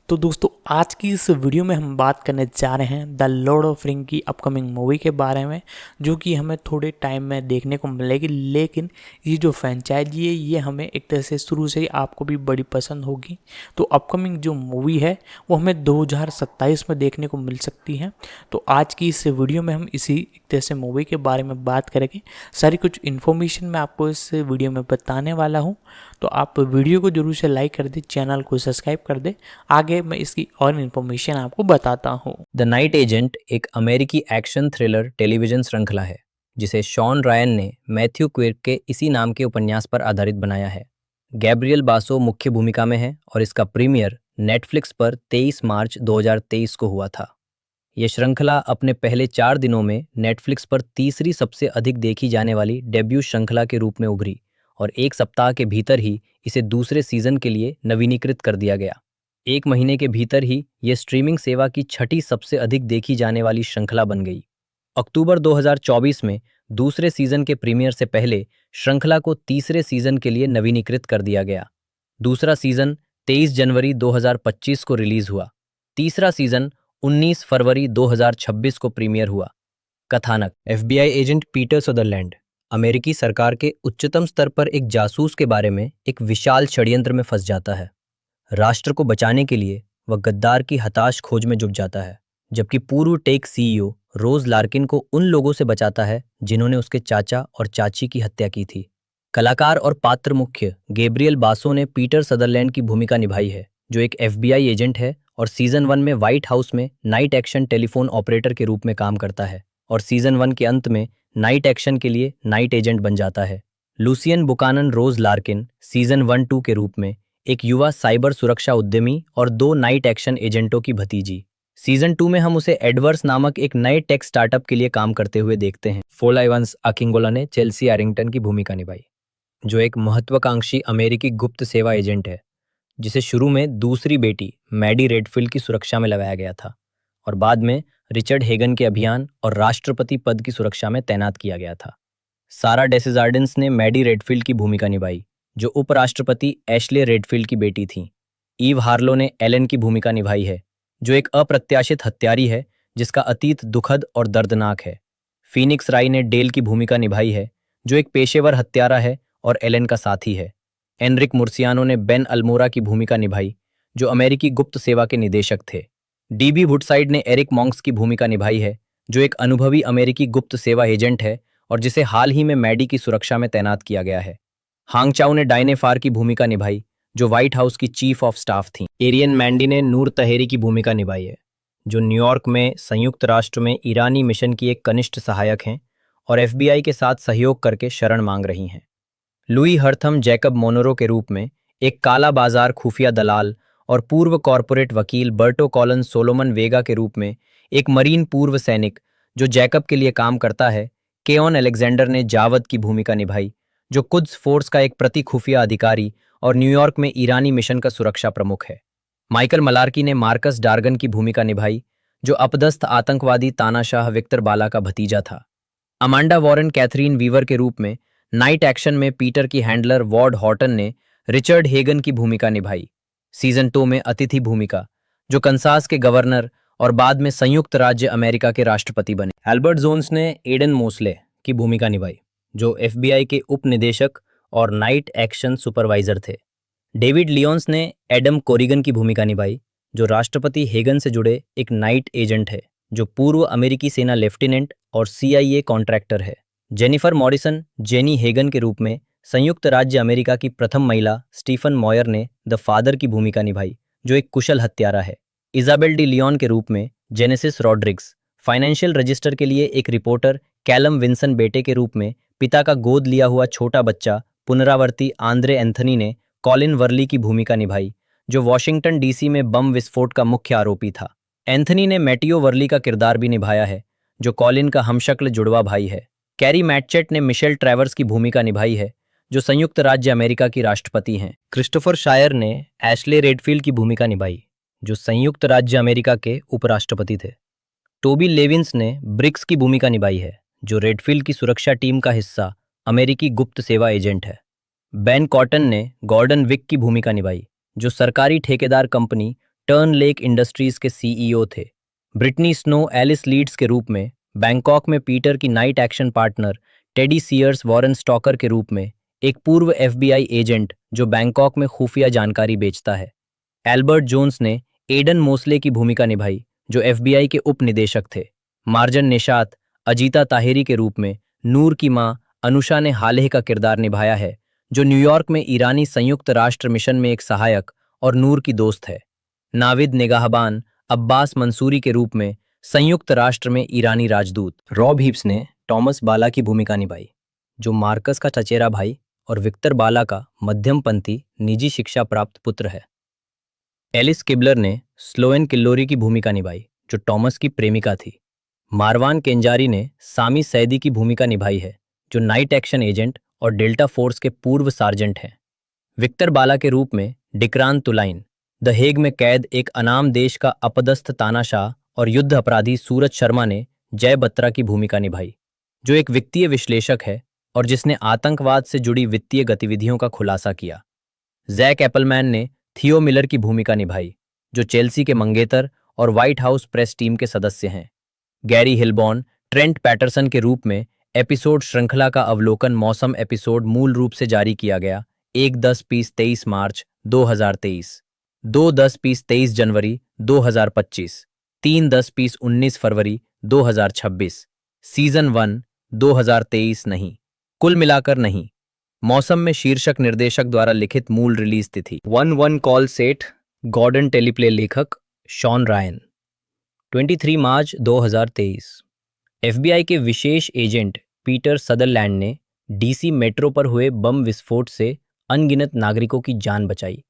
तो दोस्तों आज की इस वीडियो में हम बात करने जा रहे हैं द लॉर्ड ऑफ रिंग की अपकमिंग मूवी के बारे में, जो कि हमें थोड़े टाइम में देखने को मिलेगी। लेकिन ये जो फ्रेंचाइजी है ये हमें एक तरह से शुरू से ही आपको भी बड़ी पसंद होगी। तो अपकमिंग जो मूवी है वो हमें 2027 में देखने को मिल सकती है। तो आज की इस वीडियो में हम इसी एक तरह से मूवी के बारे में बात करेंगे। सारी कुछ इन्फॉर्मेशन मैं आपको इस वीडियो में बताने वाला हूँ। तो आप वीडियो को जरूर से लाइक कर दे, चैनल को सब्सक्राइब कर दे। आगे मैं इसकी और इन्फॉर्मेशन आपको बताता हूँ। द नाइट एजेंट एक अमेरिकी एक्शन थ्रिलर टेलीविजन श्रृंखला है जिसे शॉन रायन ने मैथ्यू क्विर्क के इसी नाम के उपन्यास पर आधारित बनाया है। गैब्रियल बासो मुख्य भूमिका में है और इसका प्रीमियर नेटफ्लिक्स पर 23 मार्च 2023 को हुआ था। यह श्रृंखला अपने पहले 4 दिनों में नेटफ्लिक्स पर तीसरी सबसे अधिक देखी जाने वाली डेब्यू श्रृंखला के रूप में उभरी और एक सप्ताह के भीतर ही इसे दूसरे सीजन के लिए नवीनीकृत कर दिया गया। एक महीने के भीतर ही यह स्ट्रीमिंग सेवा की छठी सबसे अधिक देखी जाने वाली श्रृंखला बन गई। अक्टूबर 2024 में दूसरे सीजन के प्रीमियर से पहले श्रृंखला को तीसरे सीजन के लिए नवीनीकृत कर दिया गया। दूसरा सीजन 23 जनवरी 2025 को रिलीज हुआ। तीसरा सीजन 19 फरवरी 2026 को प्रीमियर हुआ। कथानक: एफबीआई एजेंट पीटर सदरलैंड अमेरिकी सरकार के उच्चतम स्तर पर एक जासूस के बारे में एक विशाल षड्यंत्र में फंस जाता है। राष्ट्र को बचाने के लिए वह गद्दार की हताश खोज में जुट जाता है, जबकि पूर्व टेक सीईओ रोज लार्किन को उन लोगों से बचाता है जिन्होंने उसके चाचा और चाची की हत्या की थी। कलाकार और पात्र मुख्य गैब्रियल बासो ने पीटर सदरलैंड की भूमिका निभाई है, जो एक एफबीआई एजेंट है और सीजन 1 में व्हाइट हाउस में नाइट एक्शन टेलीफोन ऑपरेटर के रूप में काम करता है और सीजन 1 के अंत में नाइट एक्शन के लिए नाइट एजेंट बन जाता है। लुसियन बुकानन रोज लार्किन सीजन 1-2 के रूप में एक युवा साइबर सुरक्षा उद्यमी और 2 नाइट एक्शन एजेंटों की भतीजी। सीजन 2 में हम उसे एडवर्स नामक एक नए टेक स्टार्टअप के लिए काम करते हुए देखते हैं। फोला इवांस अकिंगोला ने चेल्सी एरिंगटन की भूमिका निभाई, जो एक महत्वाकांक्षी अमेरिकी गुप्त सेवा एजेंट है, जिसे शुरू में दूसरी बेटी मैडी रेडफील्ड की सुरक्षा में लगाया गया था और बाद में रिचर्ड हेगन के अभियान और राष्ट्रपति पद की सुरक्षा में तैनात किया गया था। सारा डेसिजार्डिन्स ने मैडी रेडफील्ड की भूमिका निभाई, जो उपराष्ट्रपति एशले रेडफील्ड की बेटी थीं। ईव हार्लो ने एलन की भूमिका निभाई है, जो एक अप्रत्याशित हत्यारी है जिसका अतीत दुखद और दर्दनाक है। फीनिक्स राय ने डेल की भूमिका निभाई है, जो एक पेशेवर हत्यारा है और एलन का साथी है। एनरिक मुर्सियानो ने बेन अल्मोरा की भूमिका निभाई, जो अमेरिकी गुप्त सेवा के निदेशक थे। डीबी वुडसाइड ने एरिक मॉन्क्स की भूमिका निभाई है, जो एक अनुभवी अमेरिकी गुप्त सेवा एजेंट है और जिसे हाल ही में मैडी की सुरक्षा में तैनात किया गया है। हांग चाओ ने डायने फार की भूमिका निभाई, जो व्हाइट हाउस की चीफ ऑफ स्टाफ थीं। एरियन मैंडी ने नूर तहेरी की भूमिका निभाई है, जो न्यूयॉर्क में संयुक्त राष्ट्र में ईरानी मिशन की एक कनिष्ठ सहायक हैं और एफबीआई के साथ सहयोग करके शरण मांग रही हैं। लुई हर्थम जैकब मोनोरो के रूप में एक काला बाजार खुफिया दलाल और पूर्व कॉरपोरेट वकील बर्टो कॉलन सोलोमन वेगा के रूप में एक मरीन पूर्व सैनिक जो जैकब के लिए काम करता है। केओन अलेक्जेंडर ने जावद की भूमिका निभाई, जो कुद्स फोर्स का एक प्रति खुफिया अधिकारी और न्यूयॉर्क में ईरानी मिशन का सुरक्षा प्रमुख है। माइकल मलार्की ने मार्कस डार्गन की भूमिका निभाई, जो अपदस्थ आतंकवादी तानाशाह विक्टर बाला का भतीजा था। अमांडा वॉरेन कैथरीन वीवर के रूप में नाइट एक्शन में पीटर की हैंडलर वॉर्ड हॉटन ने रिचर्ड हेगन की भूमिका निभाई। सीजन 2 में अतिथि भूमिका, जो कंसास के गवर्नर और बाद में संयुक्त राज्य अमेरिका के राष्ट्रपति बने। एल्बर्ट जोन्स ने एडन मोस्ले की भूमिका निभाई, जो एफबीआई के उप निदेशक और नाइट एक्शन सुपरवाइजर थे। डेविड लियोन्स ने एडम कोरिगन की भूमिका निभाई, जो राष्ट्रपति हेगन से जुड़े एक नाइट एजेंट है, जो पूर्व अमेरिकी सेना लेफ्टिनेंट और CIA कॉन्ट्रैक्टर है। जेनिफर मॉरिसन जेनी हेगन के रूप में संयुक्त राज्य अमेरिका की प्रथम महिला स्टीफन मॉयर ने द फादर की भूमिका निभाई, जो एक कुशल हत्यारा है। इजाबेल डी लियोन के रूप में जेनेसिस रॉड्रिग्स, फाइनेंशियल रजिस्टर के लिए एक रिपोर्टर कैलम विंसन बेटे के रूप में पिता का गोद लिया हुआ छोटा बच्चा पुनरावर्ती आंद्रे एंथनी ने कॉलिन वर्ली की भूमिका निभाई, जो वॉशिंगटन DC में बम विस्फोट का मुख्य आरोपी था। एंथनी ने मैटियो वर्ली का किरदार भी निभाया है, जो कॉलिन का हमशक्ल जुड़वा भाई है। कैरी मैटचेट ने मिशेल ट्रेवर्स की भूमिका निभाई है, जो संयुक्त राज्य अमेरिका की राष्ट्रपति हैं। क्रिस्टोफर शायर ने एशले रेडफील्ड की भूमिका निभाई, जो संयुक्त राज्य अमेरिका के उपराष्ट्रपति थे। टोबी लेविन्स ने ब्रिक्स की भूमिका निभाई है, जो रेडफील्ड की सुरक्षा टीम का हिस्सा अमेरिकी गुप्त सेवा एजेंट है। बेन कॉटन ने गॉर्डन विक की भूमिका निभाई, जो सरकारी ठेकेदार कंपनी टर्न लेक इंडस्ट्रीज के CEO थे। ब्रिटनी स्नो एलिस लीड्स के रूप में बैंकॉक में पीटर की night action partner Teddy Sears Warren Stalker के रूप में एक पूर्व FBI एजेंट जो बैंकॉक में खुफिया जानकारी बेचता है। एल्बर्ट जोन्स ने एडन मोस्ले की भूमिका निभाई, जो FBI के उप निदेशक थे। मार्जन निशात अजीता ताहिरी के रूप में नूर की मां अनुषा ने हालेह का किरदार निभाया है, जो न्यूयॉर्क में ईरानी संयुक्त राष्ट्र मिशन में एक सहायक और नूर की दोस्त है। नाविद निगाहबान अब्बास मंसूरी के रूप में संयुक्त राष्ट्र में ईरानी राजदूत रॉब हीप्स ने टॉमस बाला की भूमिका निभाई, जो मार्कस का चचेरा भाई और विक्टर बाला का मध्यमपंथी निजी शिक्षा प्राप्त पुत्र है। एलिस किबलर ने स्लोएन किल्लोरी की भूमिका निभाई, जो टॉमस की प्रेमिका थी। मारवान केंजारी ने सामी सैदी की भूमिका निभाई है, जो नाइट एक्शन एजेंट और डेल्टा फोर्स के पूर्व सार्जेंट हैं। विक्टर बाला के रूप में डिक्रान तुलाइन, द हेग में कैद एक अनाम देश का अपदस्थ तानाशाह और युद्ध अपराधी सूरज शर्मा ने जय बत्रा की भूमिका निभाई, जो एक वित्तीय विश्लेषक है और जिसने आतंकवाद से जुड़ी वित्तीय गतिविधियों का खुलासा किया। जैक एप्पलमैन ने थियो मिलर की भूमिका निभाई, जो चेल्सी के मंगेतर और व्हाइट हाउस प्रेस टीम के सदस्य हैं। गैरी हिलबॉर्न ट्रेंट पैटरसन के रूप में एपिसोड श्रृंखला का अवलोकन मौसम एपिसोड मूल रूप से जारी किया गया 1-10-20-23 मार्च 2023, 2-10-20 23 जनवरी 2025, 3-10-20 19 फरवरी 2026, सीजन 1 2023 नहीं, कुल मिलाकर नहीं। मौसम में शीर्षक निर्देशक द्वारा लिखित मूल रिलीज तिथि 1-1 कॉल सेट गॉर्डन टेलीप्ले लेखक शॉन रायन 23 मार्च 2023। एफबीआई के विशेष एजेंट पीटर सदरलैंड ने डीसी मेट्रो पर हुए बम विस्फोट से अनगिनत नागरिकों की जान बचाई।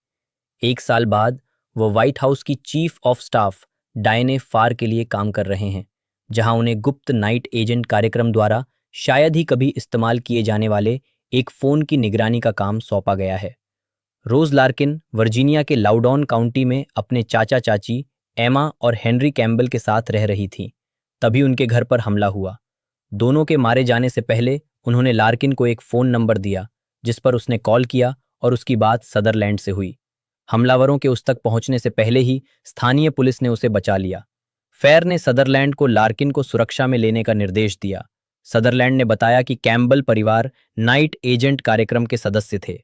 1 साल बाद वो व्हाइट हाउस की चीफ ऑफ स्टाफ डायने फार के लिए काम कर रहे हैं, जहां उन्हें गुप्त नाइट एजेंट कार्यक्रम द्वारा शायद ही कभी इस्तेमाल किए जाने वाले एक फोन की निगरानी का काम सौंपा गया है। रोज लार्किन वर्जीनिया के लाउडॉन काउंटी में अपने चाचा चाची एमा और हेनरी कैम्बल के साथ रह रही थीं, तभी उनके घर पर हमला हुआ। दोनों के मारे जाने से पहले उन्होंने लार्किन को एक फ़ोन नंबर दिया, जिस पर उसने कॉल किया और उसकी बात सदरलैंड से हुई। हमलावरों के उस तक पहुंचने से पहले ही स्थानीय पुलिस ने उसे बचा लिया। फेर ने सदरलैंड को लार्किन को सुरक्षा में लेने का निर्देश दिया। सदरलैंड ने बताया कि कैम्बल परिवार नाइट एजेंट कार्यक्रम के सदस्य थे।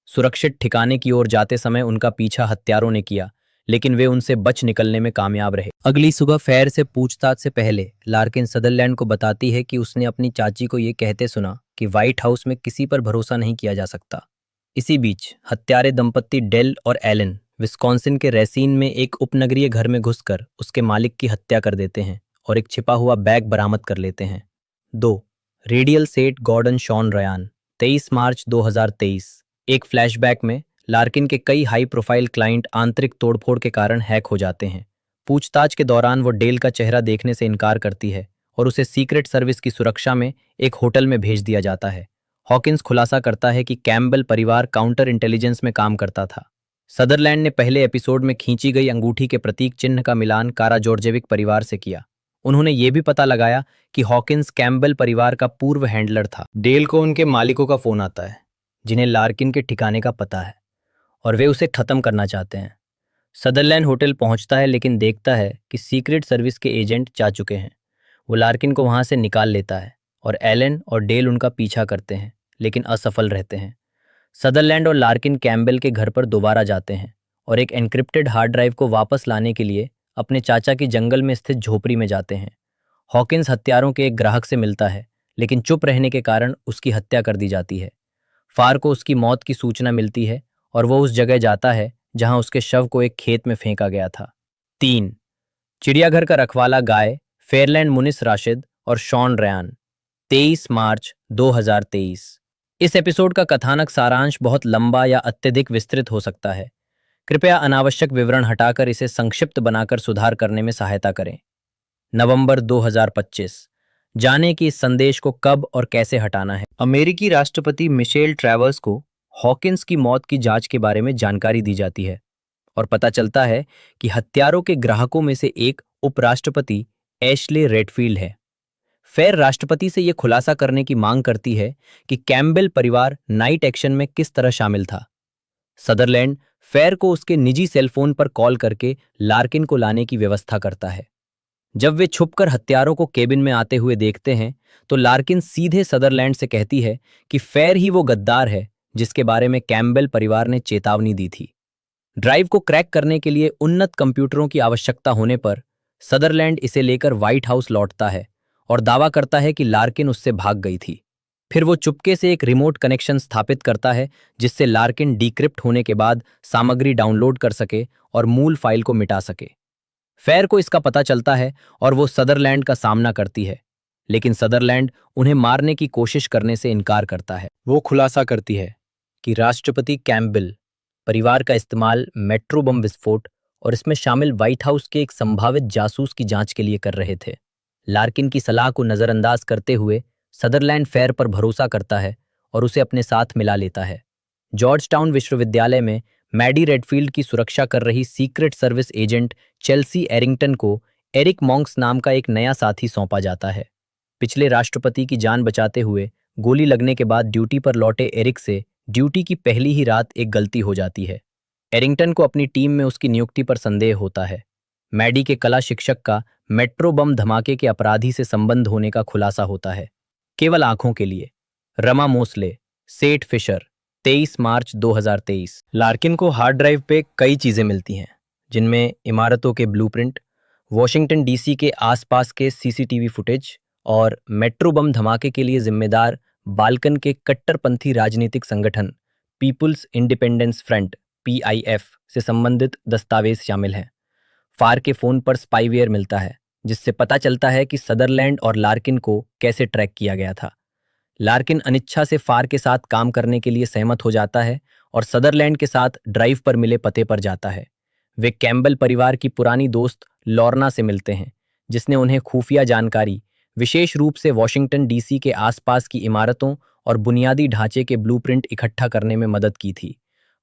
सुरक्षित ठिकाने की ओर जाते समय उनका पीछा हत्यारों ने किया, लेकिन वे उनसे बच निकलने में कामयाब रहे। अगली सुबह फेर से पूछताछ से पहले लार्किन सदरलैंड को बताती है कि उसने अपनी चाची को ये कहते सुना कि व्हाइट हाउस में किसी पर भरोसा नहीं किया जा सकता। इसी बीच हत्यारे दंपत्ति डेल और एलन विस्कॉन्सिन के रेसिन में एक उपनगरीय घर में घुसकर उसके मालिक की हत्या कर देते हैं और एक छिपा हुआ बैग बरामद कर लेते हैं। 2. रेडियल सेट गॉर्डन शॉन रयान 23 मार्च 2023। एक फ्लैशबैक में लार्किन के कई हाई प्रोफाइल क्लाइंट आंतरिक तोड़फोड़ के कारण हैक हो जाते हैं। पूछताछ के दौरान वो डेल का चेहरा देखने से इनकार करती है और उसे सीक्रेट सर्विस की सुरक्षा में एक होटल में भेज दिया जाता है। हॉकिंस खुलासा करता है कि कैम्बल परिवार काउंटर इंटेलिजेंस में काम करता था। सदरलैंड ने पहले एपिसोड में खींची गई अंगूठी के प्रतीक चिन्ह का मिलान कारा जॉर्जेविक परिवार से किया। उन्होंने ये भी पता लगाया कि हॉकिंस कैम्बल परिवार का पूर्व हैंडलर था। डेल को उनके मालिकों का फोन आता है, जिन्हें लार्किन के ठिकाने का पता है, और वे उसे खत्म करना चाहते हैं। सदरलैंड होटल पहुंचता है, लेकिन देखता है कि सीक्रेट सर्विस के एजेंट जा चुके हैं। वो लार्किन को वहां से निकाल लेता है और एलन और डेल उनका पीछा करते हैं, लेकिन असफल रहते हैं। सदरलैंड और लार्किन कैम्बल के घर पर दोबारा जाते हैं और एक एन्क्रिप्टेड हार्ड ड्राइव को वापस लाने के लिए अपने चाचा की जंगल में स्थित झोपड़ी में जाते हैं। हॉकिंस हत्यारों के एक ग्राहक से मिलता है, लेकिन चुप रहने के कारण उसकी हत्या कर दी जाती है। फार को उसकी मौत की सूचना मिलती है और वो उस जगह जाता है जहां उसके शव को एक खेत में फेंका गया था। 3. चिड़ियाघर का रखवाला गाय फेयरलैंड मुनिस राशिद और शॉन रयान 23 मार्च 2023। इस एपिसोड का कथानक सारांश बहुत लंबा या अत्यधिक विस्तृत हो सकता है। कृपया अनावश्यक विवरण हटाकर इसे संक्षिप्त बनाकर सुधार करने में सहायता करें। नवंबर 2025। जाने कि इस संदेश को कब और कैसे हटाना है। अमेरिकी राष्ट्रपति मिशेल ट्रैवर्स को हॉकिंस की मौत की जांच के बारे में जानकारी दी जाती है और पता चलता है कि हत्यारों के ग्राहकों में से एक उपराष्ट्रपति एशले रेडफील्ड है। फेर राष्ट्रपति से यह खुलासा करने की मांग करती है कि कैम्बल परिवार नाइट एक्शन में किस तरह शामिल था। सदरलैंड फेर को उसके निजी सेलफोन पर कॉल करके लार्किन को लाने की व्यवस्था करता है। जब वे छुपकर हत्यारों को केबिन में आते हुए देखते हैं, तो लार्किन सीधे सदरलैंड से कहती है कि फेर ही वो गद्दार है जिसके बारे में कैम्बल परिवार ने चेतावनी दी थी। ड्राइव को क्रैक करने के लिए उन्नत कंप्यूटरों की आवश्यकता होने पर सदरलैंड इसे लेकर व्हाइट हाउस लौटता है और दावा करता है कि लार्किन उससे भाग गई थी। फिर वो चुपके से एक रिमोट कनेक्शन स्थापित करता है, जिससे लार्किन डिक्रिप्ट होने के बाद सामग्री डाउनलोड कर सके और मूल फाइल को मिटा सके। फेयर को इसका पता चलता है और वो सदरलैंड का सामना करती है, लेकिन सदरलैंड उन्हें मारने की कोशिश करने से इनकार करता है। वो खुलासा करती है कि राष्ट्रपति कैम्पबेल परिवार का इस्तेमाल मेट्रो बम विस्फोट और इसमें शामिल व्हाइट हाउस के एक संभावित जासूस की जांच के लिए कर रहे थे। लार्किन की सलाह को नजरअंदाज करते हुए सदरलैंड फेयर पर भरोसा करता है और उसे अपने साथ मिला लेता है। जॉर्ज टाउन विश्वविद्यालय में मैडी रेडफील्ड की सुरक्षा कर रही secret service agent Chelsea Arrington को एरिक मॉन्क्स नाम का एक नया साथी सौंपा जाता है। पिछले राष्ट्रपति की जान बचाते हुए गोली लगने के बाद ड्यूटी पर लौटे एरिक से ड्यूटी की पहली ही रात एक गलती हो जाती है। एरिंगटन को अपनी टीम में उसकी नियुक्ति पर संदेह होता है। मैडी के कला शिक्षक का मेट्रो बम धमाके के अपराधी से संबंध होने का खुलासा होता है। केवल आंखों के लिए। रमा मोस्ले, सेठ फिशर, 23 मार्च 2023। लार्किन को हार्ड ड्राइव पे कई चीजें मिलती हैं, जिनमें इमारतों के ब्लूप्रिंट, वॉशिंगटन डीसी के आसपास के सीसीटीवी फुटेज और मेट्रो बम धमाके के लिए जिम्मेदार बाल्कन के कट्टरपंथी राजनीतिक संगठन पीपुल्स इंडिपेंडेंस फ्रंट (PIF) से संबंधित दस्तावेज शामिल हैं। फार के फोन पर स्पाईवेयर मिलता है, जिससे पता चलता है कि सदरलैंड और लार्किन को कैसे ट्रैक किया गया था। लार्किन अनिच्छा से फार के साथ काम करने के लिए सहमत हो जाता है और सदरलैंड के साथ ड्राइव पर मिले पते पर जाता है। वे कैम्बल परिवार की पुरानी दोस्त लॉर्ना से मिलते हैं, जिसने उन्हें खुफिया जानकारी, विशेष रूप से वॉशिंगटन डीसी के आसपास की इमारतों और बुनियादी ढांचे के ब्लूप्रिंट इकट्ठा करने में मदद की थी।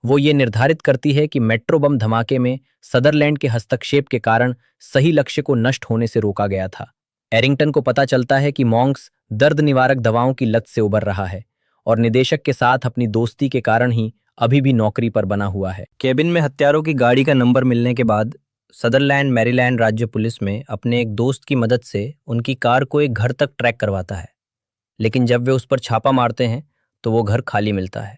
वो ये निर्धारित करती है कि मेट्रो बम धमाके में सदरलैंड के हस्तक्षेप के कारण सही लक्ष्य को नष्ट होने से रोका गया था। एरिंगटन को पता चलता है कि मॉन्क्स दर्द निवारक दवाओं की लत से उबर रहा है और निदेशक के साथ अपनी दोस्ती के कारण ही अभी भी नौकरी पर बना हुआ है। केबिन में हत्यारों की गाड़ी का नंबर मिलने के बाद सदरलैंड मैरीलैंड राज्य पुलिस में अपने एक दोस्त की मदद से उनकी कार को एक घर तक ट्रैक करवाता है, लेकिन जब वे उस पर छापा मारते हैं तो वो घर खाली मिलता है।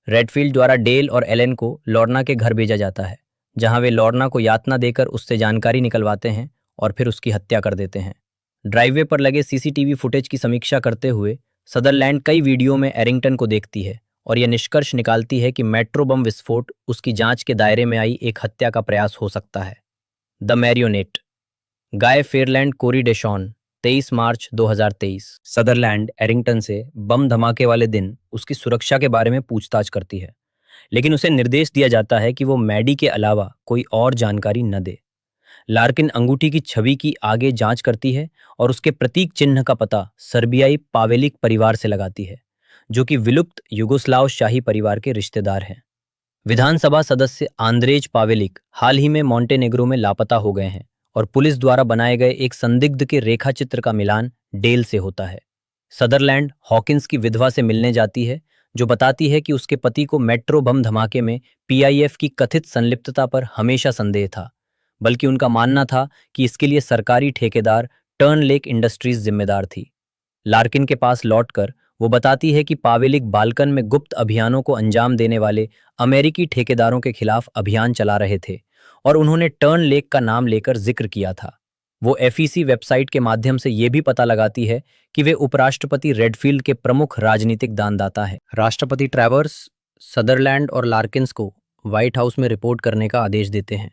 रेडफील्ड द्वारा डेल और एलेन को लॉर्ना के घर भेजा जाता है, जहां वे लॉर्ना को यातना देकर उससे जानकारी निकलवाते हैं और फिर उसकी हत्या कर देते हैं। ड्राइववे पर लगे सीसीटीवी फुटेज की समीक्षा करते हुए सदरलैंड कई वीडियो में एरिंगटन को देखती है और यह निष्कर्ष निकालती है कि मेट्रो बम विस्फोट उसकी जांच के दायरे में आई एक हत्या का प्रयास हो सकता है। The marionette, Guy Fairland Corey Deshawn, 23 मार्च 2023। सदरलैंड एरिंगटन से बम धमाके वाले दिन उसकी सुरक्षा के बारे में पूछताछ करती है, लेकिन उसे निर्देश दिया जाता है कि वो मैडी के अलावा कोई और जानकारी न दे। लार्किन अंगूठी की छवि की आगे जांच करती है और उसके प्रतीक चिन्ह का पता सर्बियाई पावेलिक परिवार से लगाती है, जो कि विलुप्त युगोस्लाव शाही परिवार के रिश्तेदार हैं। विधानसभा सदस्य आंद्रेज पावेलिक हाल ही में मॉन्टेनेग्रो में लापता हो गए हैं और पुलिस द्वारा बनाए गए एक संदिग्ध के रेखाचित्र का मिलान डेल से होता है। सदरलैंड हॉकिंस की विधवा से मिलने जाती है, जो बताती है कि उसके पति को मेट्रो बम धमाके में PIF की कथित संलिप्तता पर हमेशा संदेह था, बल्कि उनका मानना था कि इसके लिए सरकारी ठेकेदार टर्न लेक इंडस्ट्रीज जिम्मेदार थी। लार्किन के पास लौटकर वो बताती है कि पावेलिक बाल्कन में गुप्त अभियानों को अंजाम देने वाले अमेरिकी ठेकेदारों के खिलाफ अभियान चला रहे थे और उन्होंने टर्न लेक का नाम लेकर जिक्र किया था। वो FEC वेबसाइट के माध्यम से ये भी पता लगाती है कि वे उपराष्ट्रपति रेडफील्ड के प्रमुख राजनीतिक दानदाता हैं। राष्ट्रपति ट्रैवर्स सदरलैंड और लार्किन्स को व्हाइट हाउस में रिपोर्ट करने का आदेश देते हैं।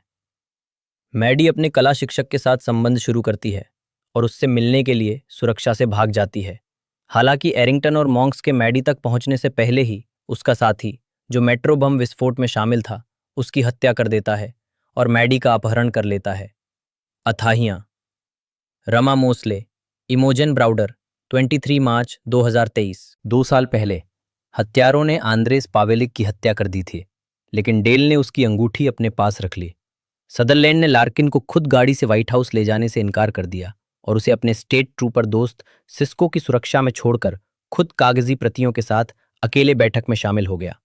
मैडी अपने कला शिक्षक के साथ संबंध शुरू करती है और उससे मिलने के लिए सुरक्षा से भाग जाती है। हालांकि एरिंगटन और मॉन्क्स के मैडी तक पहुंचने से पहले ही उसका साथी, जो मेट्रो बम विस्फोट में शामिल था, उसकी हत्या कर देता है और मैडी का अपहरण कर लेता है। अथाहियां, रमा मोस्ले, इमोजन ब्राउडर, 23 मार्च 2023। 2 साल पहले हत्यारों ने आंद्रेस पावेलिक की हत्या कर दी थी, लेकिन डेल ने उसकी अंगूठी अपने पास रख ली। सदरलैंड ने लार्किन को खुद गाड़ी से व्हाइट हाउस ले जाने से इनकार कर दिया और उसे अपने स्टेट ट्रूपर दोस्त सिस्को की सुरक्षा में छोड़कर खुद कागजी प्रतियों के साथ अकेले बैठक में शामिल हो गया।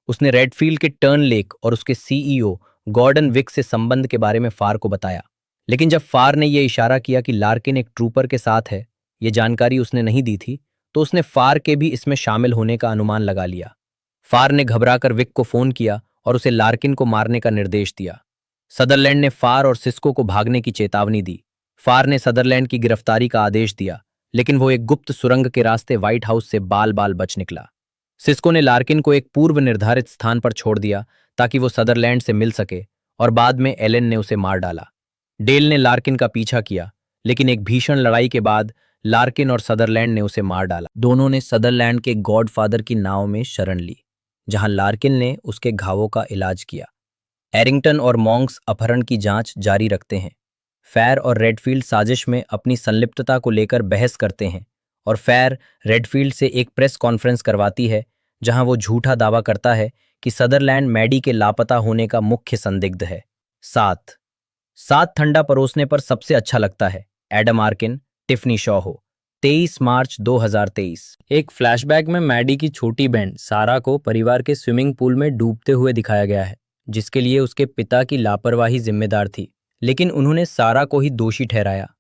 उसने रेडफील्ड के टर्न लेक और उसके CEO गॉर्डन विक से संबंध के बारे में फार को बताया, लेकिन जब फार ने यह इशारा किया कि लार्किन एक ट्रूपर के साथ है, ये जानकारी उसने नहीं दी थी, तो उसने फार के भी इसमें शामिल होने का अनुमान लगा लिया। फार ने घबराकर विक को फोन किया और उसे लार्किन को मारने का निर्देश दिया। सदरलैंड ने फार और सिस्को को भागने की चेतावनी दी। फार ने सदरलैंड की गिरफ्तारी का आदेश दिया, लेकिन वो एक गुप्त सुरंग के रास्ते व्हाइट हाउस से बाल बाल बच निकला। सिस्को ने लार्किन को एक पूर्व निर्धारित स्थान पर छोड़ दिया ताकि वो सदरलैंड से मिल सके और बाद में एलेन ने उसे मार डाला। डेल ने लार्किन का पीछा किया, लेकिन एक भीषण लड़ाई के बाद लार्किन और सदरलैंड ने उसे मार डाला। दोनों ने सदरलैंड के गॉडफादर की नाव में शरण ली, जहां लार्किन ने उसके घावों का इलाज किया। एरिंगटन और मॉन्क्स अपहरण की जांच जारी रखते हैं। फैर और रेडफील्ड साजिश में अपनी संलिप्तता को लेकर बहस करते हैं और फैर रेडफील्ड से एक प्रेस कॉन्फ्रेंस करवाती है, जहां वो झूठा दावा करता है कि सदरलैंड मैडी के लापता होने का मुख्य संदिग्ध है। सात सात ठंडा परोसने पर सबसे अच्छा लगता है एडम आर्किन, टिफनी शॉ हो। 23 मार्च 2023। एक फ्लैशबैक में मैडी की छोटी बहन सारा को परिवार के स्विमिंग पूल में डूबते हुए दिखाया गया है, जिसके लिए उसके पिता की लापरवाही जिम्मेदार थी, लेकिन उन्होंने सारा को ही दोषी ठहराया।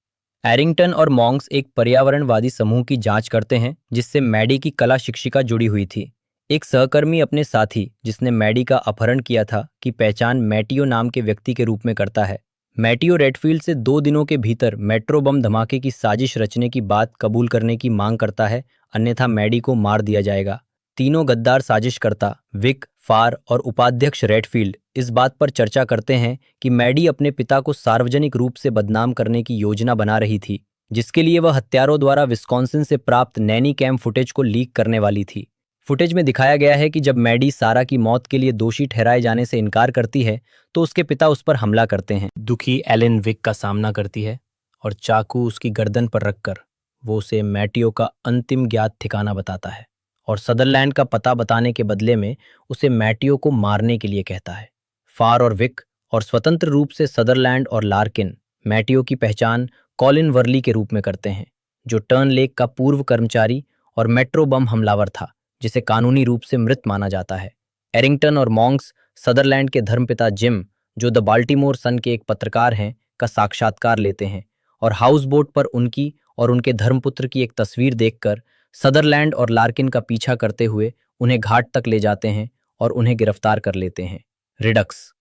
एरिंगटन और मॉन्क्स एक पर्यावरणवादी समूह की जांच करते हैं, जिससे मैडी की कला शिक्षिका जुड़ी हुई थी। एक सहकर्मी अपने साथी, जिसने मैडी का अपहरण किया था, की पहचान मैटियो नाम के व्यक्ति के रूप में करता है। मैटियो रेडफील्ड से 2 दिनों के भीतर मेट्रो बम धमाके की साजिश रचने की बात कबूल करने की मांग करता है, अन्यथा मैडी को मार दिया जाएगा। तीनों गद्दार साजिशकर्ता विक, फार और उपाध्यक्ष रेडफील्ड इस बात पर चर्चा करते हैं कि मैडी अपने पिता को सार्वजनिक रूप से बदनाम करने की योजना बना रही थी, जिसके लिए वह हत्यारों द्वारा विस्कॉन्सिन से प्राप्त नैनी कैम फुटेज को लीक करने वाली थी। फुटेज में दिखाया गया है कि जब मैडी सारा की मौत के लिए दोषी ठहराए जाने से इनकार करती है, तो उसके पिता उस पर हमला करते हैं। दुखी एलेन विक का सामना करती है और चाकू उसकी गर्दन पर रखकर वो उसे मैटियो का अंतिम ज्ञात ठिकाना बताता है और सदरलैंड का पता बताने के बदले में उसे मैटियो को मारने के लिए कहता है। फार और विक और स्वतंत्र रूप से सदरलैंड और लार्किन मैटियो की पहचान कॉलिन वर्ली के रूप में करते हैं, जो टर्न लेक का पूर्व कर्मचारी और मेट्रो बम हमलावर था, जिसे कानूनी रूप से मृत माना जाता है। एरिंगटन और मॉन्क्स सदरलैंड के धर्मपिता जिम, जो द बाल्टीमोर सन के एक पत्रकार हैं, का साक्षात्कार लेते हैं और हाउस बोट पर उनकी और उनके धर्मपुत्र की एक तस्वीर देखकर सदरलैंड और लार्किन का पीछा करते हुए उन्हें घाट तक ले जाते हैं और उन्हें गिरफ्तार कर लेते हैं। रिडक्स,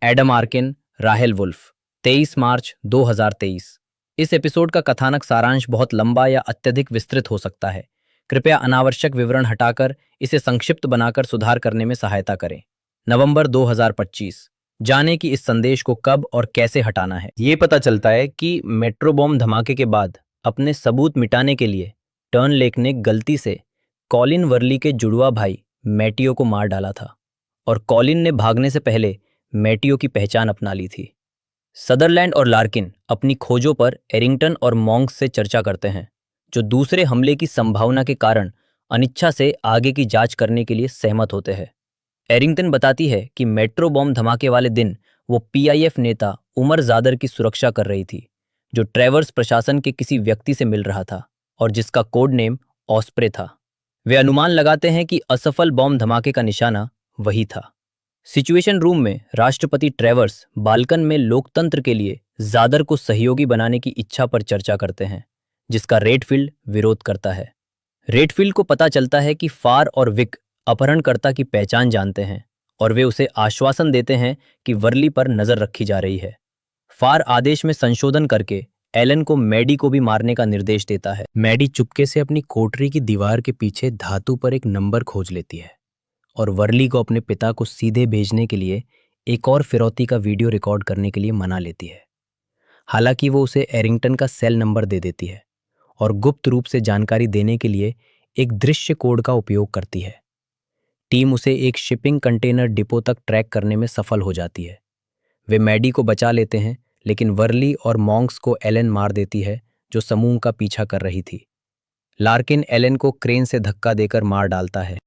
एडम आर्किन, राहेल वुल्फ, 23 मार्च 2023। इस एपिसोड का कथानक सारांश बहुत लंबा या अत्यधिक विस्तृत हो सकता है। कृपया अनावश्यक विवरण हटाकर इसे संक्षिप्त बनाकर सुधार करने में सहायता करें। नवंबर 2025। जाने कि इस संदेश को कब और कैसे हटाना है। ये पता चलता है कि मेट्रो बॉम्ब धमाके के बाद अपने सबूत मिटाने के लिए टर्न लेक ने गलती से कॉलिन वर्ली के जुड़वा भाई मैटियो को मार डाला था और कॉलिन ने भागने से पहले मैटियो की पहचान अपना ली थी। सदरलैंड और लार्किन अपनी खोजों पर एरिंगटन और मॉन्क्स से चर्चा करते हैं, जो दूसरे हमले की संभावना के कारण अनिच्छा से आगे की जांच करने के लिए सहमत होते हैं। एरिंगटन बताती है कि मेट्रो बॉम्ब धमाके वाले दिन वो पीआईएफ नेता उमर जादर की सुरक्षा कर रही थी, जो ट्रेवर्स प्रशासन के किसी व्यक्ति से मिल रहा था और जिसका कोड नेम ऑस्प्रे था। वे अनुमान लगाते हैं कि असफल बॉम्ब धमाके का निशाना वही था। सिचुएशन रूम में राष्ट्रपति ट्रेवर्स बाल्कन में लोकतंत्र के लिए जादर को सहयोगी बनाने की इच्छा पर चर्चा करते हैं, जिसका रेडफील्ड विरोध करता है। रेडफील्ड को पता चलता है कि फार और विक अपहरणकर्ता की पहचान जानते हैं और वे उसे आश्वासन देते हैं कि वर्ली पर नजर रखी जा रही है। फार आदेश में संशोधन करके एलन को मैडी को भी मारने का निर्देश देता है। मैडी चुपके से अपनी कोठरी की दीवार के पीछे धातु पर एक नंबर खोज लेती है और वर्ली को अपने पिता को सीधे भेजने के लिए एक और फिरौती का वीडियो रिकॉर्ड करने के लिए मना लेती है। हालांकि वो उसे एरिंगटन का सेल नंबर दे देती है और गुप्त रूप से जानकारी देने के लिए एक दृश्य कोड का उपयोग करती है। टीम उसे एक शिपिंग कंटेनर डिपो तक ट्रैक करने में सफल हो जाती है। वे मैडी को बचा लेते हैं, लेकिन वर्ली और मॉन्क्स को एलन मार देती है, जो समूह का पीछा कर रही थी। लार्किन एलन को क्रेन से धक्का देकर मार डालता है।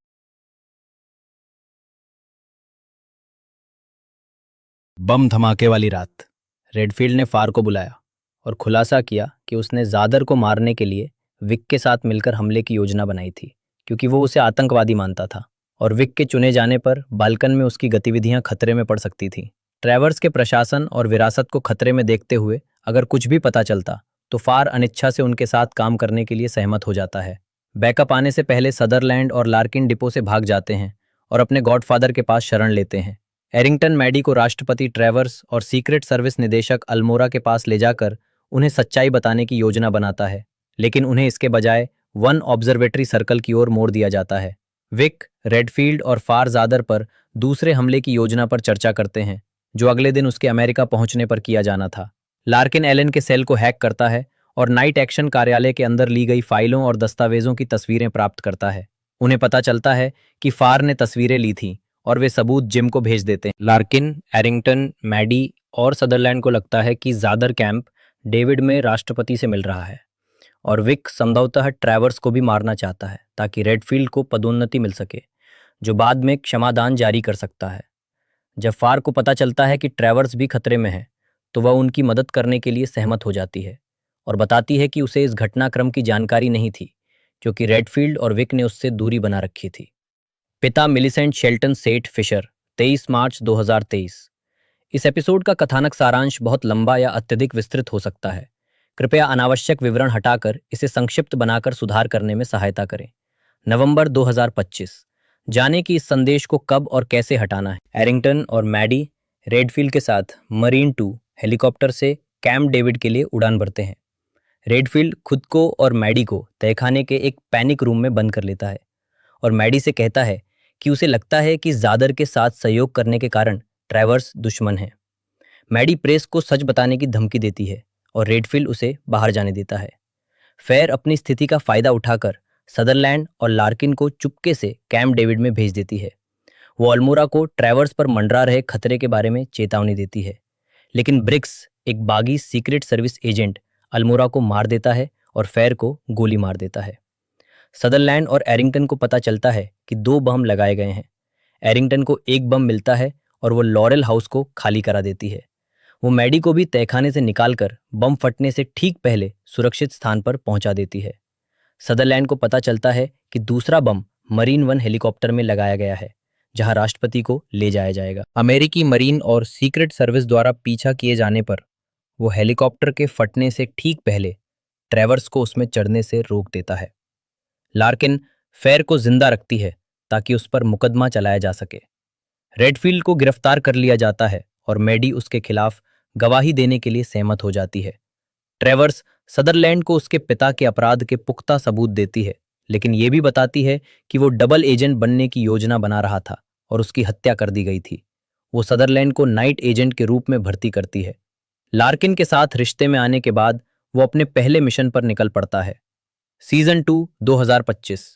बम धमाके वाली रात रेडफील्ड ने फार को बुलाया और खुलासा किया कि उसने जादर को मारने के लिए विक के साथ मिलकर हमले की योजना बनाई थी, क्योंकि वो उसे आतंकवादी मानता था और विक के चुने जाने पर बाल्कन में उसकी गतिविधियां खतरे में पड़ सकती थी। ट्रेवर्स के प्रशासन और विरासत को खतरे में देखते हुए अगर कुछ भी पता चलता तो फार अनिच्छा से उनके साथ काम करने के लिए सहमत हो जाता है। बैकअप आने से पहले सदरलैंड और लार्किन डिपो से भाग जाते हैं और अपने गॉडफादर के पास शरण लेते हैं। एरिंगटन मैडी को राष्ट्रपति ट्रेवर्स और सीक्रेट सर्विस निदेशक अल्मोरा के पास ले जाकर उन्हें सच्चाई बताने की योजना बनाता है, लेकिन उन्हें इसके बजाय वन ऑब्जर्वेटरी सर्कल की ओर मोड़ दिया जाता है। विक, रेडफील्ड और फार जादर पर दूसरे हमले की योजना पर चर्चा करते हैं, जो अगले दिन उसके अमेरिका पहुंचने पर किया जाना था। लार्किन एलन के सेल को हैक करता है और नाइट एक्शन कार्यालय के अंदर ली गई फाइलों और दस्तावेजों की तस्वीरें प्राप्त करता है। उन्हें पता चलता है कि फार ने तस्वीरें ली थीं और वे सबूत जिम को भेज देते हैं। लार्किन, एरिंगटन, मैडी और सदरलैंड को लगता है कि ज़ादर कैंप डेविड में राष्ट्रपति से मिल रहा है और विक संभवतः ट्रैवर्स को भी मारना चाहता है ताकि रेडफील्ड को पदोन्नति मिल सके, जो बाद में क्षमादान जारी कर सकता है। जब फार को पता चलता है कि ट्रैवर्स भी खतरे में है, तो वह उनकी मदद करने के लिए सहमत हो जाती है और बताती है कि उसे इस घटनाक्रम की जानकारी नहीं थी, क्योंकि रेडफील्ड और विक ने उससे दूरी बना रखी थी। पिता मिलिसेंट शेल्टन सेठ फिशर, 23 मार्च 2023। इस एपिसोड का कथानक सारांश बहुत लंबा या अत्यधिक विस्तृत हो सकता है। कृपया अनावश्यक विवरण हटाकर इसे संक्षिप्त बनाकर सुधार करने में सहायता करें। नवंबर 2025। जाने कि इस संदेश को कब और कैसे हटाना है। एरिंगटन और मैडी रेडफील्ड के साथ मरीन 2 हेलीकॉप्टर से कैंप डेविड के लिए उड़ान भरते हैं। रेडफील्ड खुद को और मैडी को तहखाने के एक पैनिक रूम में बंद कर लेता है और मैडी से कहता है कि उसे लगता है कि ज़ादर के साथ सहयोग करने के कारण ट्रैवर्स दुश्मन है। मैडी प्रेस को सच बताने की धमकी देती है और रेडफील्ड उसे बाहर जाने देता है। फेयर अपनी स्थिति का फायदा उठाकर सदरलैंड और लार्किन को चुपके से कैंप डेविड में भेज देती है। वो अल्मोरा को ट्रैवर्स पर मंडरा रहे खतरे के बारे में चेतावनी देती है, लेकिन ब्रिक्स, एक बागी सीक्रेट सर्विस एजेंट, अल्मोरा को मार देता है और फेयर को गोली मार देता है। सदरलैंड और एरिंगटन को पता चलता है कि 2 बम लगाए गए हैं। एरिंगटन को एक बम मिलता है और वो लॉरेल हाउस को खाली करा देती है। वो मैडी को भी तहखाने से निकालकर बम फटने से ठीक पहले सुरक्षित स्थान पर पहुंचा देती है। सदरलैंड को पता चलता है कि दूसरा बम मरीन 1 हेलीकॉप्टर में लगाया गया है, जहां राष्ट्रपति को ले जाया जाएगा। अमेरिकी मरीन और सीक्रेट सर्विस द्वारा पीछा किए जाने पर वो हेलीकॉप्टर के फटने से ठीक पहले ट्रैवर्स को उसमें चढ़ने से रोक देता है। लार्किन फेयर को जिंदा रखती है ताकि उस पर मुकदमा चलाया जा सके। रेडफील्ड को गिरफ्तार कर लिया जाता है और मैडी उसके खिलाफ गवाही देने के लिए सहमत हो जाती है। ट्रैवर्स सदरलैंड को उसके पिता के अपराध के पुख्ता सबूत देती है, लेकिन ये भी बताती है कि वो डबल एजेंट बनने की योजना बना रहा था और उसकी हत्या कर दी गई थी। वो सदरलैंड को नाइट एजेंट के रूप में भर्ती करती है। लार्किन के साथ रिश्ते में आने के बाद वो अपने पहले मिशन पर निकल पड़ता है। सीजन 2 2025।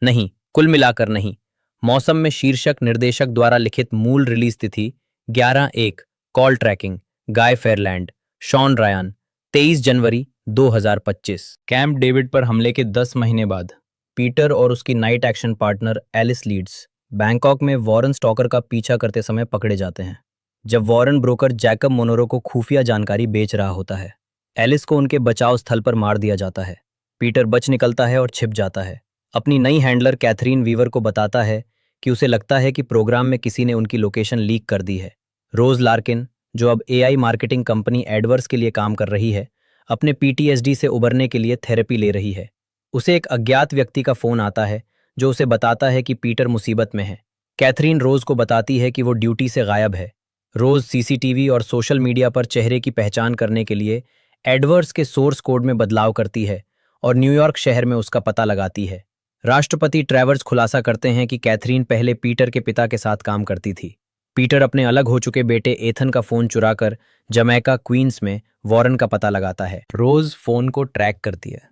नहीं, कुल मिलाकर नहीं। मौसम में शीर्षक निर्देशक द्वारा लिखित मूल रिलीज तिथि 11/1। Call tracking Guy Ferland, Shawn Ryan, 23 जनवरी 2025। कैंप डेविड पर हमले के 10 महीने बाद पीटर और उसकी night action partner Ellis Leeds Bangkok में वॉरेन स्टॉकर का पीछा करते समय पकड़े जाते हैं, जब वॉरेन ब्रोकर जैकब मोनोरो को खुफिया जानकारी बेच रहा होता है। एलिस को उनके बचाव स्थल पर मार दिया जाता है। पीटर बच निकलता है और छिप जाता है। अपनी नई हैंडलर कैथरीन वीवर को बताता है कि उसे लगता है कि प्रोग्राम में किसी ने उनकी लोकेशन लीक कर दी है। रोज लार्किन, जो अब एआई मार्केटिंग कंपनी एडवर्स के लिए काम कर रही है, अपने पीटीएसडी से उबरने के लिए थेरेपी ले रही है। उसे एक अज्ञात व्यक्ति का फोन आता है जो उसे बताता है कि पीटर मुसीबत में है। कैथरीन रोज को बताती है कि वो ड्यूटी से गायब है। रोज सीसीटीवी और सोशल मीडिया पर चेहरे की पहचान करने के लिए एडवर्स के सोर्स कोड में बदलाव करती है और न्यूयॉर्क शहर में उसका पता लगाती है। राष्ट्रपति ट्रैवर्स खुलासा करते हैं कि कैथरीन पहले पीटर के पिता के साथ काम करती थी। पीटर अपने अलग हो चुके बेटे एथन का फोन चुराकर जमैका क्वींस में वॉरेन का पता लगाता है। रोज फोन को ट्रैक करती है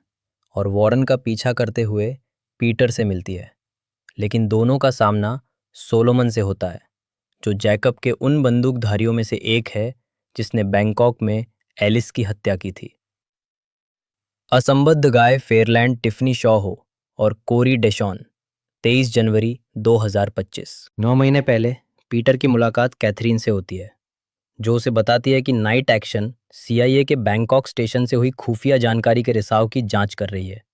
और वॉरेन का पीछा करते हुए पीटर से मिलती है, लेकिन दोनों का सामना सोलोमन से होता है, जो जैकब के उन बंदूकधारियों में से एक है जिसने बैंकॉक में एलिस की हत्या की थी। असंबद्ध गाय फेयरलैंड टिफनी शॉ हो और कोरी डेशॉन, 23 जनवरी 2025। 9 महीने पहले पीटर की मुलाकात कैथरीन से होती है, जो उसे बताती है कि नाइट एक्शन सीआईए के बैंकॉक स्टेशन से हुई खुफिया जानकारी के रिसाव की जांच कर रही है।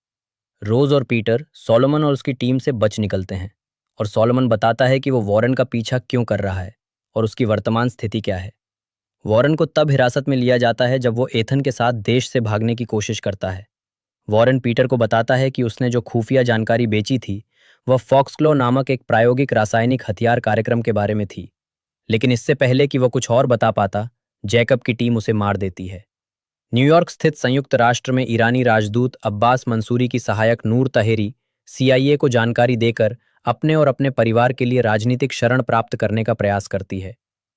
रोज और पीटर सोलोमन और उसकी टीम से बच निकलते हैं और सोलोमन बताता है कि वो वॉरेन का पीछा क्यों कर रहा है और उसकी वर्तमान स्थिति क्या है। वॉरेन को तब हिरासत में लिया जाता है जब वो एथन के साथ देश से भागने की कोशिश करता है। वॉरेन पीटर को बताता है कि उसने जो खुफिया जानकारी बेची थी वह फॉक्सक्लो नामक एक प्रायोगिक रासायनिक हथियार कार्यक्रम के बारे में थी, लेकिन इससे पहले कि वह कुछ और बता पाता, जैकब की टीम उसे मार देती है। न्यूयॉर्क स्थित संयुक्त राष्ट्र में ईरानी राजदूत अब्बास मंसूरी की सहायक नूर तहेरी सीआईए को जानकारी देकर अपने और अपने परिवार के लिए राजनीतिक शरण प्राप्त करने का प्रयास करती है।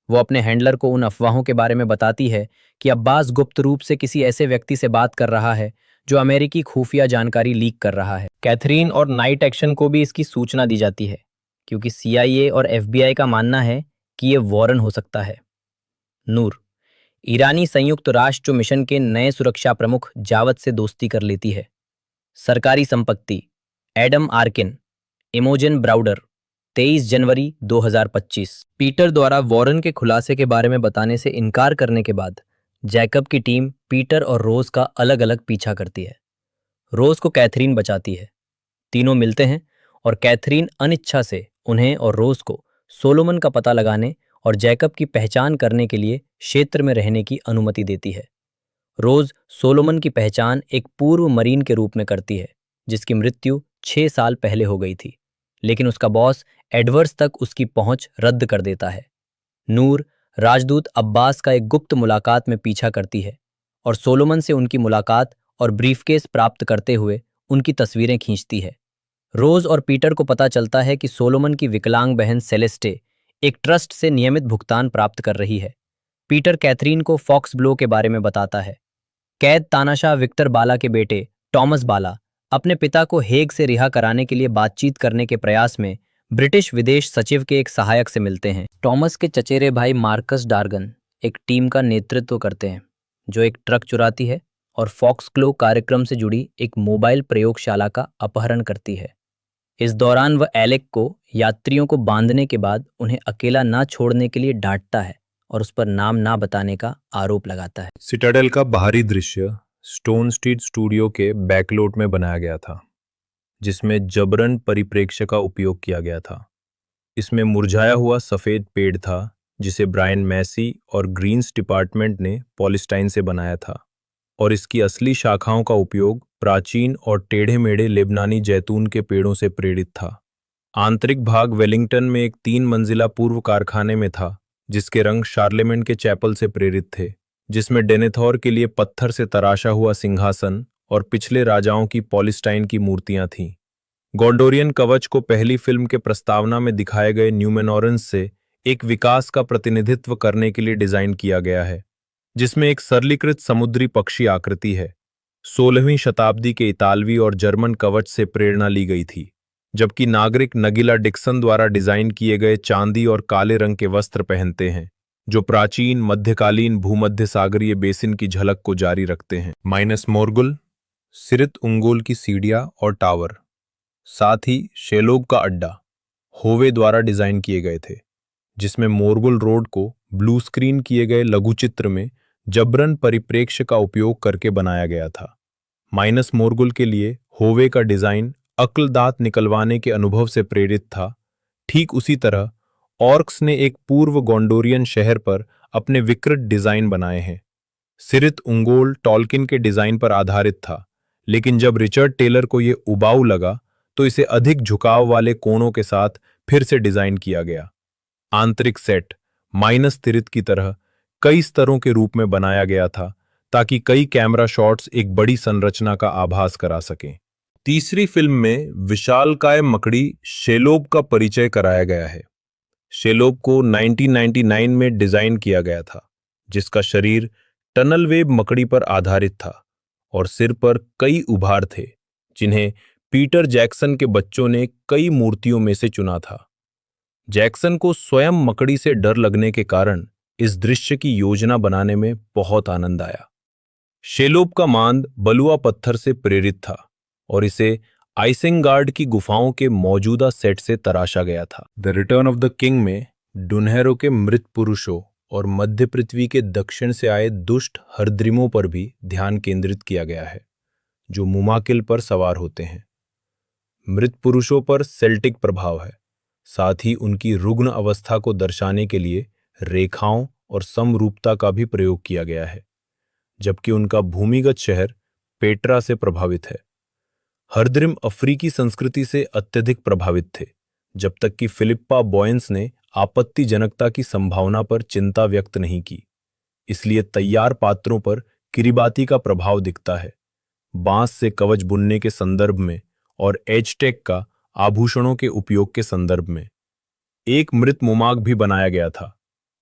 वो अपने हैंडलर को उन अफवाहों के बारे में बताती है कि अब्बास गुप्त रूप से किसी ऐसे व्यक्ति से बात कर रहा है जो अमेरिकी खुफिया जानकारी लीक कर रहा है। कैथरीन और नाइट एक्शन को भी इसकी सूचना दी जाती है क्योंकि CIA और FBI का मानना है कि ये वॉरन हो सकता है। नूर, ईरानी संयुक्त राष्ट्र मिशन के नए सुरक्षा प्रमुख जावद से दोस्ती कर लेती है। सरकारी संपत्ति, एडम आर्किन, इमोजन ब्राउडर, 23 जनवरी 2025। पीटर द्वारा वॉरन के खुलासे के बारे में बताने से इनकार करने के बाद जैकब की टीम पीटर और रोज का अलग अलग पीछा करती है। रोज को कैथरीन बचाती है। तीनों मिलते हैं और कैथरीन अनिच्छा से उन्हें और रोज को सोलोमन का पता लगाने और जैकब की पहचान करने के लिए क्षेत्र में रहने की अनुमति देती है। रोज सोलोमन की पहचान एक पूर्व मरीन के रूप में करती है जिसकी मृत्यु 6 साल पहले हो गई थी, लेकिन उसका बॉस एडवर्ड्स तक उसकी पहुंच रद्द कर देता है। नूर राजदूत अब्बास का एक गुप्त मुलाकात में पीछा करती है और सोलोमन से उनकी मुलाकात और ब्रीफकेस प्राप्त करते हुए उनकी तस्वीरें खींचती है। रोज और पीटर को पता चलता है कि सोलोमन की विकलांग बहन सेलेस्टे एक ट्रस्ट से नियमित भुगतान प्राप्त कर रही है। पीटर कैथरीन को फॉक्स ब्लो के बारे में बताता है। कैद तानाशाह विक्टर बाला के बेटे टॉमस बाला अपने पिता को हेग से रिहा कराने के लिए बातचीत करने के प्रयास में ब्रिटिश विदेश सचिव के एक सहायक से मिलते हैं। टॉमस के चचेरे भाई मार्कस डार्गन एक टीम का नेतृत्व करते हैं जो एक ट्रक चुराती है और फॉक्स ग्लो कार्यक्रम से जुड़ी एक मोबाइल प्रयोगशाला का अपहरण करती है। इस दौरान वह एलेक को यात्रियों को बांधने के बाद उन्हें अकेला ना छोड़ने के लिए डांटता है और उस पर नाम ना बताने का आरोप लगाता है। सिटाडेल का बाहरी दृश्य स्टोन स्ट्रीट स्टूडियो के बैकलोट में बनाया गया था, जिसमें जबरन परिप्रेक्ष्य का उपयोग किया गया था। इसमें मुरझाया हुआ सफेद पेड़ था जिसे ब्रायन मैसी और ग्रीन्स डिपार्टमेंट ने पॉलिस्टाइन से बनाया था, और इसकी असली शाखाओं का उपयोग प्राचीन और टेढ़े मेढ़े लेबनानी जैतून के पेड़ों से प्रेरित था। आंतरिक भाग वेलिंगटन में एक 3 मंजिला पूर्व कारखाने में था जिसके रंग शार्लेमेन के चैपल से प्रेरित थे, जिसमें डेनेथोर के लिए पत्थर से तराशा हुआ सिंहासन और पिछले राजाओं की पॉलिस्टाइन की मूर्तियां थीं। गोंडोरियन कवच को पहली फिल्म के प्रस्तावना में दिखाए गए न्यूमेनोरेंस से एक विकास का प्रतिनिधित्व करने के लिए डिजाइन किया गया है, जिसमें एक सरलीकृत समुद्री पक्षी आकृति है। 16वीं शताब्दी के इतालवी और जर्मन कवच से प्रेरणा ली गई थी, जबकि नागरिक नगीला डिक्सन द्वारा डिजाइन किए गए चांदी और काले रंग के वस्त्र पहनते हैं, जो प्राचीन मध्यकालीन भूमध्य सागरीय बेसिन की झलक को जारी रखते हैं। माइनस मोरगुल, सिरित उंगोल की सीढ़ियां और टावर, साथ ही शेलोब का अड्डा होवे द्वारा डिजाइन किए गए थे, जिसमें मोरगुल रोड को ब्लू स्क्रीन किए गए लघुचित्र में जबरन परिप्रेक्ष्य का उपयोग करके बनाया गया था। माइनस मोरगुल के लिए होवे का डिजाइन अक्ल दांत निकलवाने के अनुभव से प्रेरित था। ठीक उसी तरह ऑर्क्स ने एक पूर्व गोंडोरियन शहर पर अपने विकृत डिजाइन बनाए हैं। सिरित उंगोल टॉल्किन के डिजाइन पर आधारित था, लेकिन जब रिचर्ड टेलर को यह उबाऊ लगा तो इसे अधिक झुकाव वाले कोणों के साथ फिर से डिजाइन किया गया। आंतरिक सेट माइनस तिरित की तरह कई स्तरों के रूप में बनाया गया था ताकि कई कैमरा शॉट्स एक बड़ी संरचना का आभास करा सकें। तीसरी फिल्म में विशालकाय मकड़ी शेलोब का परिचय कराया गया है। शेलोब को 1999 में डिजाइन किया गया था, जिसका शरीर टनल वेब मकड़ी पर आधारित था और सिर पर कई उभार थे, जिन्हें पीटर जैक्सन के बच्चों ने कई मूर्तियों में से चुना था। जैक्सन को स्वयं मकड़ी से डर लगने के कारण इस दृश्य की योजना बनाने में बहुत आनंद आया। शेलोब का मांद बलुआ पत्थर से प्रेरित था और इसे आइसिंगार्ड की गुफाओं के मौजूदा सेट से तराशा गया था। The Return of the king में डुनहेरो के मृत पुरुषों और मध्य पृथ्वी के दक्षिण से आए दुष्ट हरद्रिमों पर भी ध्यान केंद्रित किया गया है, जो मुमाकिल पर सवार होते हैं। मृत पुरुषों पर सेल्टिक प्रभाव है, साथ ही उनकी रुग्ण अवस्था को दर्शाने के लिए रेखाओं और समरूपता का भी प्रयोग किया गया है, जबकि उनका भूमिगत शहर पेट्रा से प्रभावित है। हरद्रिम अफ्रीकी संस्कृति से अत्यधिक प्रभावित थे, जब तक कि फिलिप्पा बॉयंस ने आपत्तिजनकता की संभावना पर चिंता व्यक्त नहीं की। इसलिए तैयार पात्रों पर किरिबाती का प्रभाव दिखता है, बांस से कवच बुनने के संदर्भ में और एजटेक का आभूषणों के उपयोग के संदर्भ में। एक मृत मुमाग भी बनाया गया था,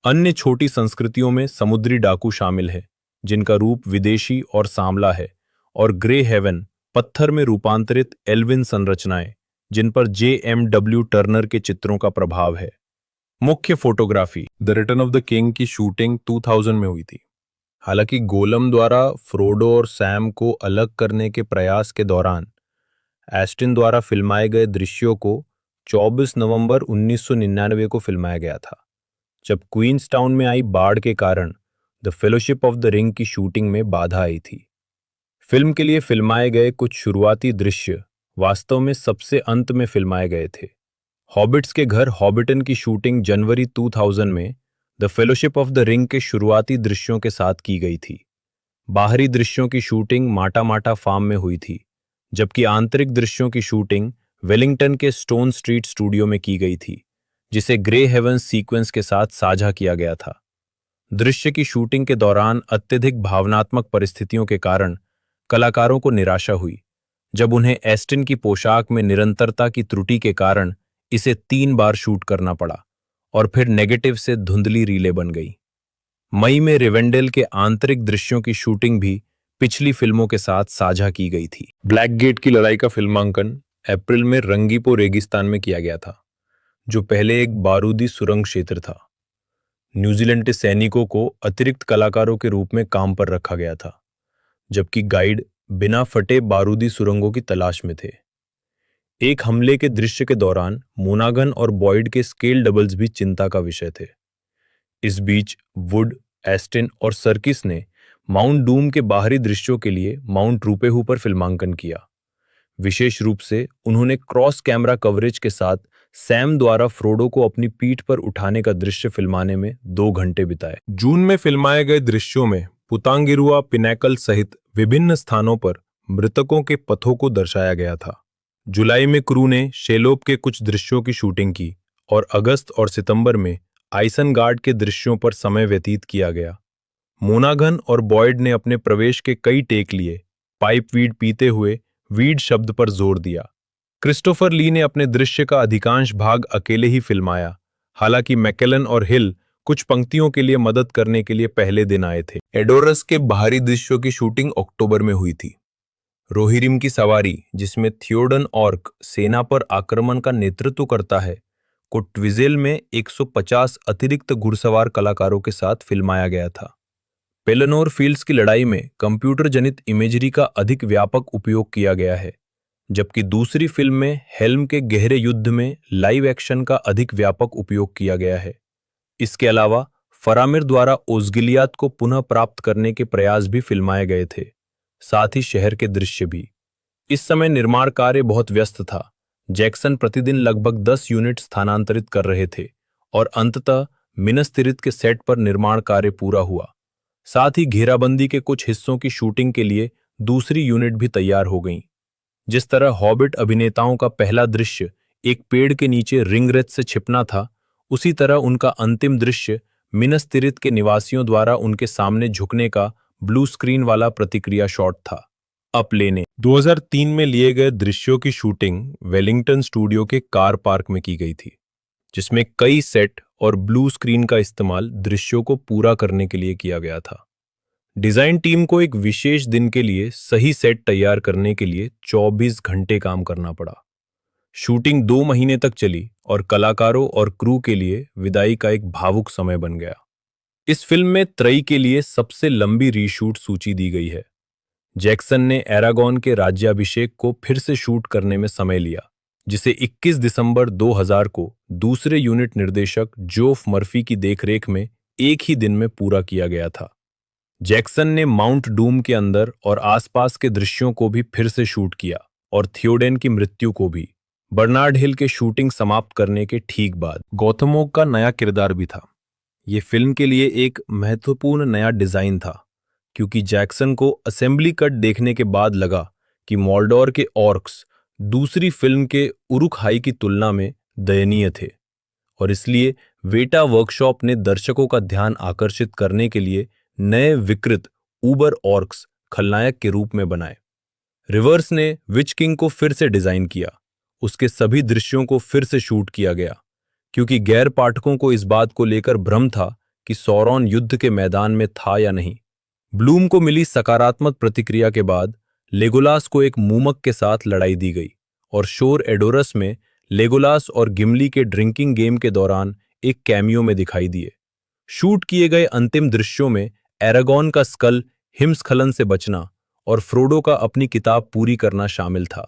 अन्य छोटी संस्कृतियों में समुद्री डाकू शामिल है, जिनका रूप विदेशी और सांवला है, और ग्रे हेवन पत्थर में रूपांतरित एल्विन संरचनाएं, जिन पर JMW टर्नर के चित्रों का प्रभाव है। मुख्य photography. The Return of the king की शूटिंग 2000 में हुई थी। हालांकि गोलम द्वारा फ्रोडो और सैम को अलग करने के प्रयास के दौरान एस्टिन द्वारा फिल्माए गए दृश्यों को 24 नवंबर 1999 को फिल्माया गया था, जब क्वींसटाउन में आई बाढ़ के कारण the fellowship of the ring की शूटिंग में बाधा आई थी। फिल्म के लिए फिल्माए गए कुछ शुरुआती दृश्य वास्तव में सबसे अंत में फिल्माए गए थे। हॉबिट्स के घर हॉबिटन की शूटिंग जनवरी 2000 में the fellowship of the ring के शुरुआती दृश्यों के साथ की गई थी। बाहरी दृश्यों की शूटिंग माटा माटा फार्म में हुई थी, जबकि आंतरिक दृश्यों की शूटिंग वेलिंगटन के स्टोन स्ट्रीट स्टूडियो में की गई थी, जिसे ग्रे हेवंस सीक्वेंस के साथ साझा किया गया था। दृश्य की शूटिंग के दौरान अत्यधिक भावनात्मक परिस्थितियों के कारण कलाकारों को निराशा हुई, जब उन्हें एस्टिन की पोशाक में निरंतरता की त्रुटि के कारण इसे 3 बार शूट करना पड़ा और फिर नेगेटिव से धुंधली रीलें बन गई। मई में रिवेंडेल के आंतरिक दृश्यों की शूटिंग भी पिछली फिल्मों के साथ साझा की गई थी। ब्लैक गेट की लड़ाई का फिल्मांकन अप्रैल में रंगीपो रेगिस्तान में किया गया था, जो पहले एक बारूदी सुरंग क्षेत्र था। न्यूजीलैंड के सैनिकों को अतिरिक्त कलाकारों के रूप में काम पर रखा गया था, जबकि गाइड बिना फटे बारूदी सुरंगों की तलाश में थे। एक हमले के दृश्य के दौरान मोनागन और बॉयड के स्केल डबल्स भी चिंता का विषय थे। इस बीच वुड, एस्टिन और सर्किस ने माउंट डूम के बाहरी दृश्यों के लिए माउंट रूपेहू पर फिल्मांकन किया। विशेष रूप से उन्होंने क्रॉस कैमरा कवरेज के साथ सैम द्वारा फ्रोडो को अपनी पीठ पर उठाने का दृश्य फिल्माने में 2 घंटे बिताए। जून में फिल्माए गए दृश्यों में पुतांगिरुआ पिनेकल सहित विभिन्न स्थानों पर मृतकों के पथों को दर्शाया गया था। जुलाई में क्रू ने शेलोप के कुछ दृश्यों की शूटिंग की और अगस्त और सितंबर में आइसनगार्ड के दृश्यों पर समय व्यतीत किया गया। मोनागन और बॉयड ने अपने प्रवेश के कई टेक लिए, पाइप वीड पीते हुए वीड शब्द पर जोर दिया। क्रिस्टोफर ली ने अपने दृश्य का अधिकांश भाग अकेले ही फिल्माया, हालांकि मैकेलन और हिल कुछ पंक्तियों के लिए मदद करने के लिए पहले दिन आए थे। एडोरस के बाहरी दृश्यों की शूटिंग अक्टूबर में हुई थी। रोहिरिम की सवारी, जिसमें थियोडन ऑर्क सेना पर आक्रमण का नेतृत्व करता है, को ट्विजेल में 150 अतिरिक्त घुड़सवार कलाकारों के साथ फिल्माया गया था। पेलेनोर फील्ड्स की लड़ाई में कंप्यूटर जनित इमेजरी का अधिक व्यापक उपयोग किया गया है, जबकि दूसरी फिल्म में हेल्म के गहरे युद्ध में लाइव एक्शन का अधिक व्यापक उपयोग किया गया है। इसके अलावा फरामिर द्वारा ओस्गिलियात को पुनः प्राप्त करने के प्रयास भी फिल्माए गए थे, साथ ही शहर के दृश्य भी। इस समय निर्माण कार्य बहुत व्यस्त था। जैक्सन प्रतिदिन लगभग 10 यूनिट स्थानांतरित कर रहे थे और अंततः मिनस तिरित के सेट पर निर्माण कार्य पूरा हुआ। साथ ही घेराबंदी के कुछ हिस्सों की शूटिंग के लिए दूसरी यूनिट भी तैयार हो गईं। जिस तरह हॉबिट अभिनेताओं का पहला दृश्य एक पेड़ के नीचे रिंगरेथ से छिपना था, उसी तरह उनका अंतिम दृश्य मिनस तिरित के निवासियों द्वारा उनके सामने झुकने का ब्लू स्क्रीन वाला प्रतिक्रिया शॉट था। अप लेने 2003 में लिए गए दृश्यों की शूटिंग वेलिंगटन स्टूडियो के कार पार्क में की गई थी, जिसमें कई सेट और ब्लू स्क्रीन का इस्तेमाल दृश्यों को पूरा करने के लिए किया गया था। डिजाइन टीम को एक विशेष दिन के लिए सही सेट तैयार करने के लिए 24 घंटे काम करना पड़ा। शूटिंग 2 महीने तक चली और कलाकारों और क्रू के लिए विदाई का एक भावुक समय बन गया। इस फिल्म में त्रयी के लिए सबसे लंबी रीशूट सूची दी गई है। जैक्सन ने एरागॉन के राज्याभिषेक को फिर से शूट करने में समय लिया, जिसे 21 दिसंबर 2000 को दूसरे यूनिट निर्देशक जोफ मर्फी की देखरेख में एक ही दिन में पूरा किया गया था। जैक्सन ने माउंट डूम के अंदर और आसपास के दृश्यों को भी फिर से शूट किया और थियोडेन की मृत्यु को भी, बर्नार्ड हिल के शूटिंग समाप्त करने के ठीक बाद। गौतम ओक का नया किरदार भी था। ये फिल्म के लिए एक महत्वपूर्ण नया डिजाइन था, क्योंकि जैक्सन को असेंबली कट देखने के बाद लगा कि मॉल्डोर के ऑर्क्स दूसरी फिल्म के उरुक-हाई की तुलना में दयनीय थे, और इसलिए वेटा वर्कशॉप ने दर्शकों का ध्यान आकर्षित करने के लिए नए विकृत ऊबर ऑर्क्स खलनायक के रूप में बनाए। रिवर्स ने विच किंग को फिर से डिजाइन किया। उसके सभी दृश्यों को फिर से शूट किया गया, क्योंकि गैर पाठकों को इस बात को लेकर भ्रम था कि सौरॉन युद्ध के मैदान में था या नहीं। ब्लूम को मिली सकारात्मक प्रतिक्रिया के बाद लेगोलास को एक मूमक के साथ लड़ाई दी गई और शोर एडोरस में लेगोलास और गिमली के ड्रिंकिंग गेम के दौरान एक कैमियो में दिखाई दिए। शूट किए गए अंतिम दृश्यों में एरागॉन का स्कल हिमस्खलन से बचना और फ्रोडो का अपनी किताब पूरी करना शामिल था।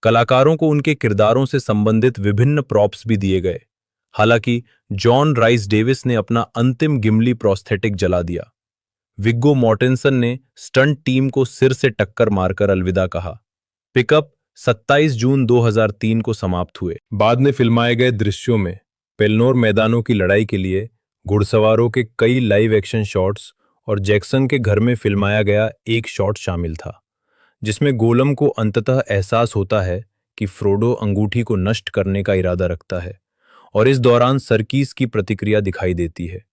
कलाकारों को उनके किरदारों से संबंधित विभिन्न प्रॉप्स भी दिए गए। हालांकि जॉन राइस डेविस ने अपना अंतिम गिमली प्रोस्थेटिक जला दिया। विग्गो मॉर्टेंसन ने स्टंट टीम को सिर से टक्कर मारकर अलविदा कहा। पिकअप 27 जून 2003 को समाप्त हुए। बाद में फिल्माए गए दृश्यों में पेलनोर मैदानों की लड़ाई के लिए घुड़सवारों के कई लाइव एक्शन शॉट्स और जैक्सन के घर में फिल्माया गया एक शॉट शामिल था, जिसमें गोलम को अंततः एहसास होता है कि फ्रोडो अंगूठी को नष्ट करने का इरादा रखता है और इस दौरान सरकीस की प्रतिक्रिया दिखाई देती है।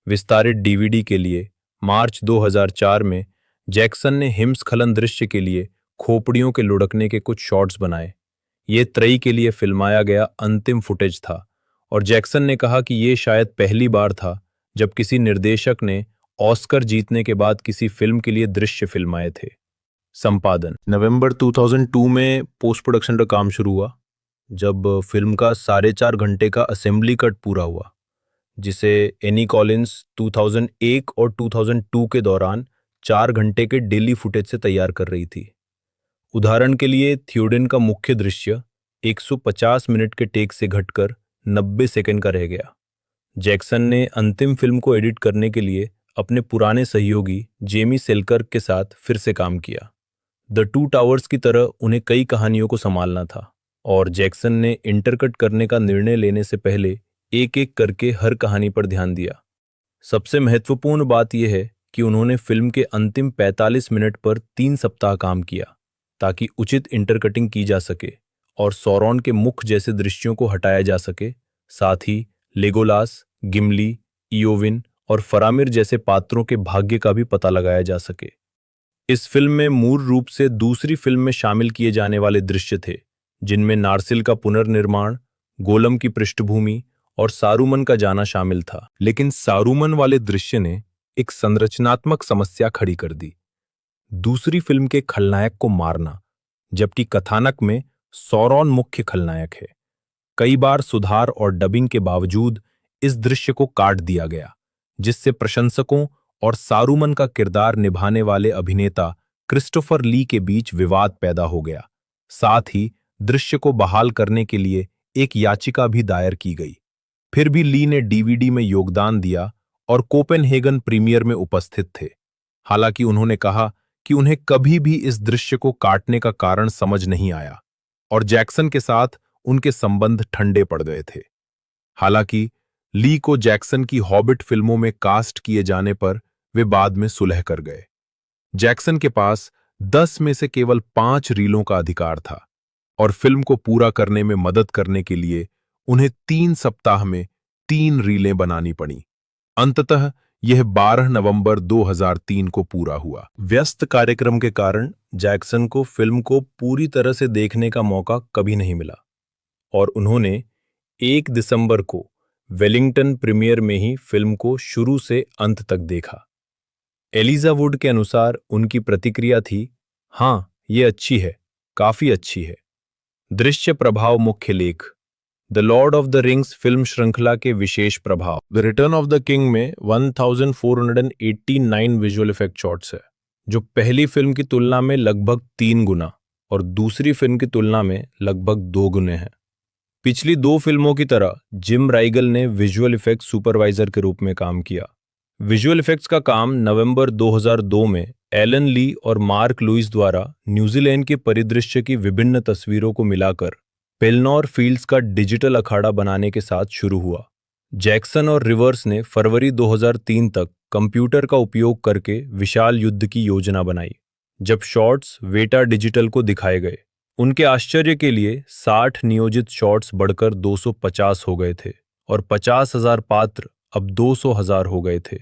विस्तारित डीवीडी के लिए मार्च 2004 में जैक्सन ने हिमस्खलन दृश्य के लिए खोपड़ियों के लुढ़कने के कुछ शॉट्स बनाए। ये त्रयी के लिए फिल्माया गया अंतिम फुटेज था और जैक्सन ने कहा कि ये शायद पहली बार था जब किसी निर्देशक ने ऑस्कर जीतने के बाद किसी फिल्म के लिए दृश्य फिल्माए थे। संपादन नवंबर 2002 में पोस्ट प्रोडक्शन का काम शुरू हुआ, जब फिल्म का 4.5 घंटे का असेंबली कट पूरा हुआ, जिसे एनी कॉलिंस 2001 और 2002 के दौरान 4 घंटे के डेली फुटेज से तैयार कर रही थी। उदाहरण के लिए थियोडेन का मुख्य दृश्य 150 मिनट के टेक से घटकर 90 सेकंड का रह गया। जैक्सन ने अंतिम फिल्म को एडिट करने के लिए अपने पुराने सहयोगी जेमी सेलकर्क के साथ फिर से काम किया। द टू टावर्स की तरह उन्हें कई कहानियों को संभालना था और जैक्सन ने इंटरकट करने का निर्णय लेने से पहले एक एक करके हर कहानी पर ध्यान दिया। सबसे महत्वपूर्ण बात यह है कि उन्होंने फिल्म के अंतिम 45 मिनट पर 3 सप्ताह काम किया ताकि उचित इंटरकटिंग की जा सके और सौरॉन के मुख जैसे दृश्यों को हटाया जा सके। साथ ही लेगोलास, गिमली, इयोविन और फरामिर जैसे पात्रों के भाग्य का भी पता लगाया जा सके। इस फिल्म में मूल रूप से दूसरी फिल्म में शामिल किए जाने वाले दृश्य थे, जिनमें नार्सिल का पुनर्निर्माण, गोलम की पृष्ठभूमि और सारूमन का जाना शामिल था। लेकिन सारूमन वाले दृश्य ने एक संरचनात्मक समस्या खड़ी कर दी। दूसरी फिल्म के खलनायक को मारना, जबकि कथानक में सौरॉन मुख्य खलनायक है। कई बार सुधार और डबिंग के बावजूद इस दृश्य को काट दिया गया, जिससे प्रशंसकों और सारूमन का किरदार निभाने वाले अभिनेता क्रिस्टोफर ली के बीच विवाद पैदा हो गया। साथ ही दृश्य को बहाल करने के लिए एक याचिका भी दायर की गई। फिर भी ली ने डीवीडी में योगदान दिया और कोपेनहेगन प्रीमियर में उपस्थित थे। हालांकि उन्होंने कहा कि उन्हें कभी भी इस दृश्य को काटने का कारण समझ नहीं आया और जैक्सन के साथ उनके संबंध ठंडे पड़ गए थे। हालांकि ली को जैक्सन की हॉबिट फिल्मों में कास्ट किए जाने पर वे बाद में सुलह कर गए। जैक्सन के पास 10 में से केवल 5 रीलों का अधिकार था और फिल्म को पूरा करने में मदद करने के लिए उन्हें 3 सप्ताह में 3 रीलें बनानी पड़ी। अंततः यह 12 नवंबर 2003 को पूरा हुआ। व्यस्त कार्यक्रम के कारण जैक्सन को फिल्म को पूरी तरह से देखने का मौका कभी नहीं मिला और उन्होंने 1 दिसंबर को वेलिंगटन प्रीमियर में ही फिल्म को शुरू से अंत तक देखा। एलिजा वुड के अनुसार उनकी प्रतिक्रिया थी, हाँ, ये अच्छी है, काफी अच्छी है। दृश्य प्रभाव मुख्य लेख the Lord of the Rings film श्रृंखला के विशेष प्रभाव। The Return of the king में 1489 विजुअल इफेक्ट शॉट्स है, जो पहली फिल्म की तुलना में लगभग 3 गुना और दूसरी फिल्म की तुलना में लगभग 2 गुने हैं। पिछली 2 फिल्मों की तरह जिम राइगल ने विजुअल इफेक्ट्स सुपरवाइजर के रूप में काम किया। विजुअल इफेक्ट्स का काम नवंबर 2002 में एलन ली और मार्क लुइस द्वारा न्यूजीलैंड के परिदृश्य की विभिन्न तस्वीरों को मिलाकर पेलनोर फील्ड्स का डिजिटल अखाड़ा बनाने के साथ शुरू हुआ। जैक्सन और रिवर्स ने फरवरी 2003 तक कंप्यूटर का उपयोग करके विशाल युद्ध की योजना बनाई। जब शॉट्स वेटा डिजिटल को दिखाए गए, उनके आश्चर्य के लिए 60 नियोजित शॉट्स बढ़कर 250 हो गए थे और 50,000 पात्र अब 200,000 हो गए थे।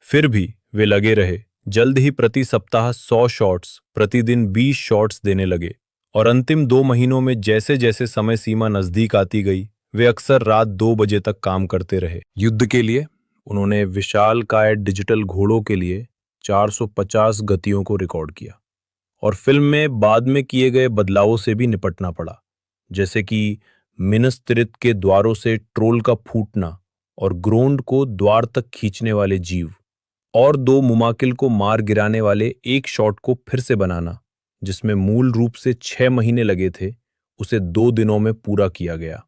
फिर भी वे लगे रहे। जल्द ही प्रति सप्ताह 100 शॉट्स, प्रतिदिन 20 शॉट्स देने लगे और अंतिम 2 महीनों में जैसे जैसे समय सीमा नजदीक आती गई, वे अक्सर रात 2 बजे तक काम करते रहे। युद्ध के लिए उन्होंने विशालकाय डिजिटल घोड़ों के लिए 450 गतियों को रिकॉर्ड किया और फिल्म में बाद में किए गए बदलावों से भी निपटना पड़ा, जैसे कि मिनस तिरित के द्वारों से ट्रोल का फूटना और ग्रोंड को द्वार तक खींचने वाले जीव, और दो मुमाकिल को मार गिराने वाले एक शॉट को फिर से बनाना, जिसमें मूल रूप से 6 महीने लगे थे, उसे 2 दिनों में पूरा किया गया।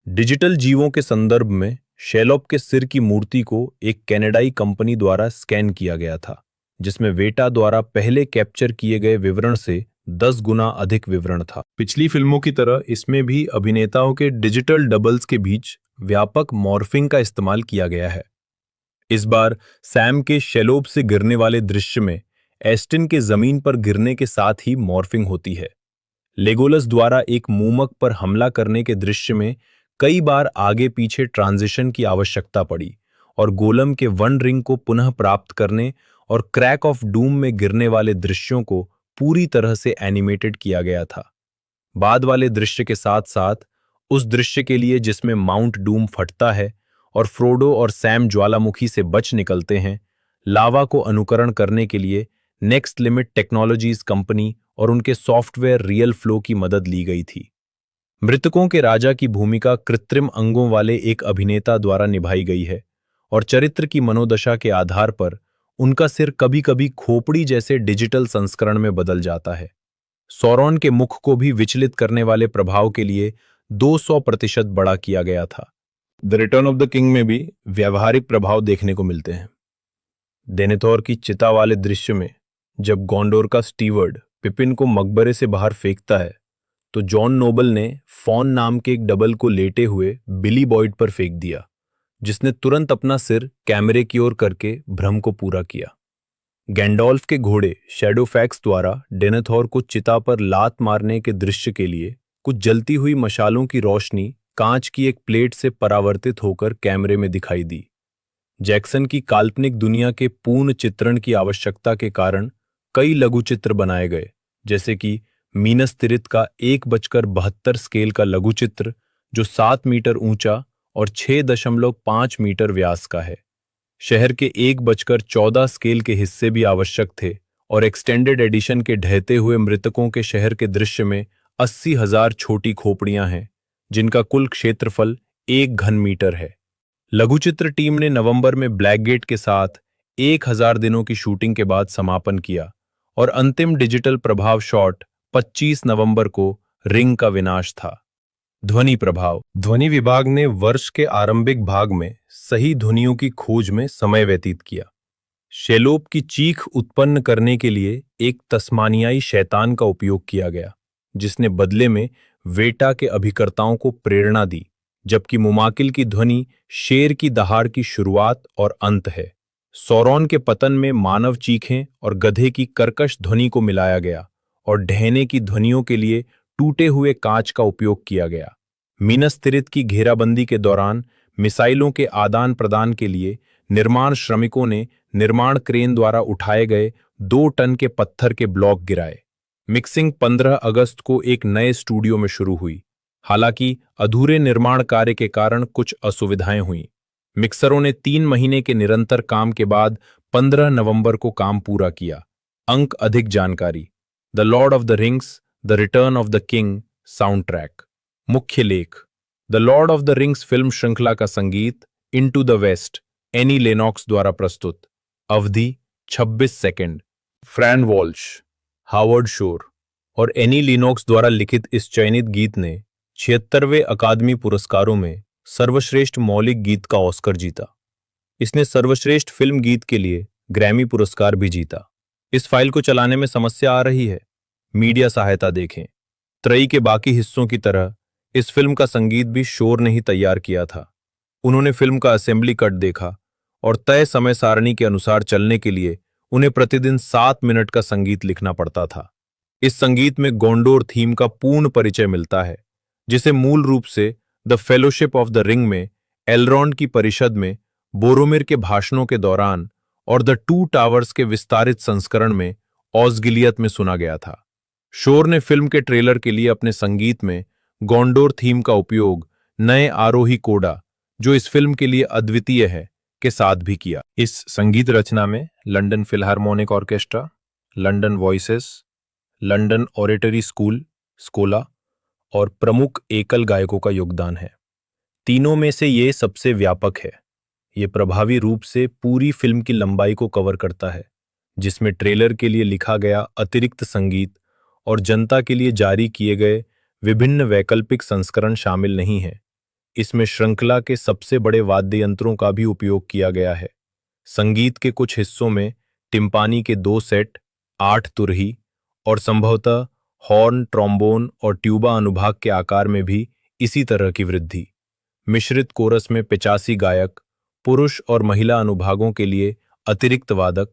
डिजिटल जीवों के संदर्भ में शेलॉप के सिर की मूर्ति को एक कनाडाई कंपनी द्वारा स्कैन किया गया था, जिसमें वेटा द्वारा पहले कैप्चर किए गए विवरण से 10 गुना अधिक विवरण था। पिछली फिल्मों की तरह इसमें भी अभिनेताओं के डिजिटल डबल्स के बीच व्यापक मॉर्फिंग का इस्तेमाल किया गया है। इस बार सैम के शेलोप से गिरने वाले दृश्य में एस्टिन के जमीन पर गिरने के साथ ही मॉर्फिंग होती है। लेगोलस द्वारा एक मूमक पर हमला करने के दृश्य में कई बार आगे पीछे ट्रांजिशन की आवश्यकता पड़ी और गोलम के वन रिंग को पुनः प्राप्त करने और क्रैक ऑफ डूम में गिरने वाले दृश्यों को पूरी तरह से एनिमेटेड किया गया था। बाद वाले दृश्य के साथ साथ उस दृश्य के लिए जिसमें माउंट डूम फटता है और फ्रोडो और सैम ज्वालामुखी से बच निकलते हैं, लावा को अनुकरण करने के लिए नेक्स्ट लिमिट टेक्नोलॉजीज कंपनी और उनके सॉफ्टवेयर रियल फ्लो की मदद ली गई थी। मृतकों के राजा की भूमिका कृत्रिम अंगों वाले एक अभिनेता द्वारा निभाई गई है और चरित्र की मनोदशा के आधार पर उनका सिर कभी-कभी खोपड़ी जैसे डिजिटल संस्करण में बदल जाता है। सौरॉन के मुख को भी विचलित करने वाले प्रभाव के लिए 200% बड़ा किया गया था। The Return of the king में भी व्यावहारिक प्रभाव देखने को मिलते हैं। डेनेथोर की चिता वाले दृश्य में जब गोंडोर का स्टीवर्ड पिपिन को मकबरे से बाहर फेंकता है, तो जॉन नोबल ने फॉन नाम के एक डबल को लेटे हुए बिली बॉयड पर फेंक दिया, जिसने तुरंत अपना सिर कैमरे की ओर करके भ्रम को पूरा किया। गैंडोल्फ के घोड़े शैडोफैक्स द्वारा डेनेथोर को चिता पर लात मारने के दृश्य के लिए कुछ जलती हुई मशालों की रोशनी कांच की एक प्लेट से परावर्तित होकर कैमरे में दिखाई दी। जैक्सन की काल्पनिक दुनिया के पूर्ण चित्रण की आवश्यकता के कारण कई लघुचित्र बनाए गए, जैसे कि मीनस तिरित का 1:72 स्केल का लघुचित्र जो 7 मीटर ऊंचा और 6.5 मीटर व्यास का है। शहर के 1:14 स्केल के हिस्से भी आवश्यक थे और एक्सटेंडेड एडिशन के ढहते हुए मृतकों के शहर के दृश्य में 80,000 छोटी खोपड़ियां हैं, जिनका कुल क्षेत्रफल 1 घन मीटर है। लघुचित्र टीम ने नवंबर में ब्लैकगेट के साथ 1000 दिनों की शूटिंग के बाद समापन किया और अंतिम डिजिटल प्रभाव शॉट 25 नवंबर को रिंग का विनाश था। ध्वनि प्रभाव। ध्वनि विभाग ने वर्ष के आरंभिक भाग में सही ध्वनियों की खोज में समय व्यतीत किया। शेलोप की चीख उत्पन्न करने के लिए एक तस्मानियाई शैतान का उपयोग किया गया, जिसने बदले में वेटा के अभिकर्ताओं को प्रेरणा दी, जबकि मुमाकिल की ध्वनि शेर की दहाड़ की शुरुआत और अंत है। सौरॉन के पतन में मानव चीखें और गधे की कर्कश ध्वनि को मिलाया गया और ढहने की ध्वनियों के लिए टूटे हुए कांच का उपयोग किया गया। मीनस तिरित की घेराबंदी के दौरान मिसाइलों के आदान प्रदान के लिए निर्माण श्रमिकों ने निर्माण क्रेन द्वारा उठाए गए 2 टन के पत्थर के ब्लॉक गिराए। मिक्सिंग 15 अगस्त को एक नए स्टूडियो में शुरू हुई, हालांकि अधूरे निर्माण कार्य के कारण कुछ असुविधाएं हुईं। मिक्सरों ने 3 महीने के निरंतर काम के बाद 15 नवंबर को काम पूरा किया। अंक अधिक जानकारी। The Lord of the Rings, the Return of the King soundtrack. मुख्य लेख। The Lord of the Rings film श्रृंखला का संगीत Into the West Annie Lennox द्वारा प्रस्तुत। अवधि 26 सेकंड। फ्रैन वॉल्श, हावर्ड शोर और एनी लिनॉक्स द्वारा लिखित इस चयनित गीत ने 76वें अकादमी पुरस्कारों में सर्वश्रेष्ठ मौलिक गीत का ऑस्कर जीता। इसने सर्वश्रेष्ठ फिल्म गीत के लिए ग्रैमी पुरस्कार भी जीता। इस फाइल को चलाने में समस्या आ रही है, मीडिया सहायता देखें। त्रयी के बाकी हिस्सों की तरह इस फिल्म का संगीत भी शोर ने ही तैयार किया था। उन्होंने फिल्म का असेंबली कट देखा और तय समय सारणी के अनुसार चलने के लिए उन्हें प्रतिदिन 7 मिनट का संगीत लिखना पड़ता था। इस संगीत में गोंडोर थीम का पूर्ण परिचय मिलता है, जिसे मूल रूप से the fellowship of the ring में एलरॉन्ड की परिषद में बोरोमिर के भाषणों के दौरान और द 2 टावर्स के विस्तारित संस्करण में ऑस्गिलियत में सुना गया था। शोर ने फिल्म के ट्रेलर के लिए अपने संगीत में गोंडोर थीम का उपयोग नए आरोही कोडा, जो इस फिल्म के लिए अद्वितीय है, के साथ भी किया। इस संगीत रचना में London Philharmonic Orchestra, London Voices, London Oratory School Schola और प्रमुख एकल गायकों का योगदान है। तीनों में से ये सबसे व्यापक है। ये प्रभावी रूप से पूरी फिल्म की लंबाई को कवर करता है, जिसमें ट्रेलर के लिए लिखा गया अतिरिक्त संगीत और जनता के लिए जारी किए गए विभिन्न वैकल्पिक संस्करण शामिल नहीं हैं। इसमें श्रृंखला के सबसे बड़े वाद्य यंत्रों का भी उपयोग किया गया है। संगीत के कुछ हिस्सों में टिम्पानी के 2 सेट, 8 तुरही और संभवतः हॉर्न, ट्रॉम्बोन और ट्यूबा अनुभाग के आकार में भी इसी तरह की वृद्धि। मिश्रित कोरस में 85 गायक, पुरुष और महिला अनुभागों के लिए अतिरिक्त वादक,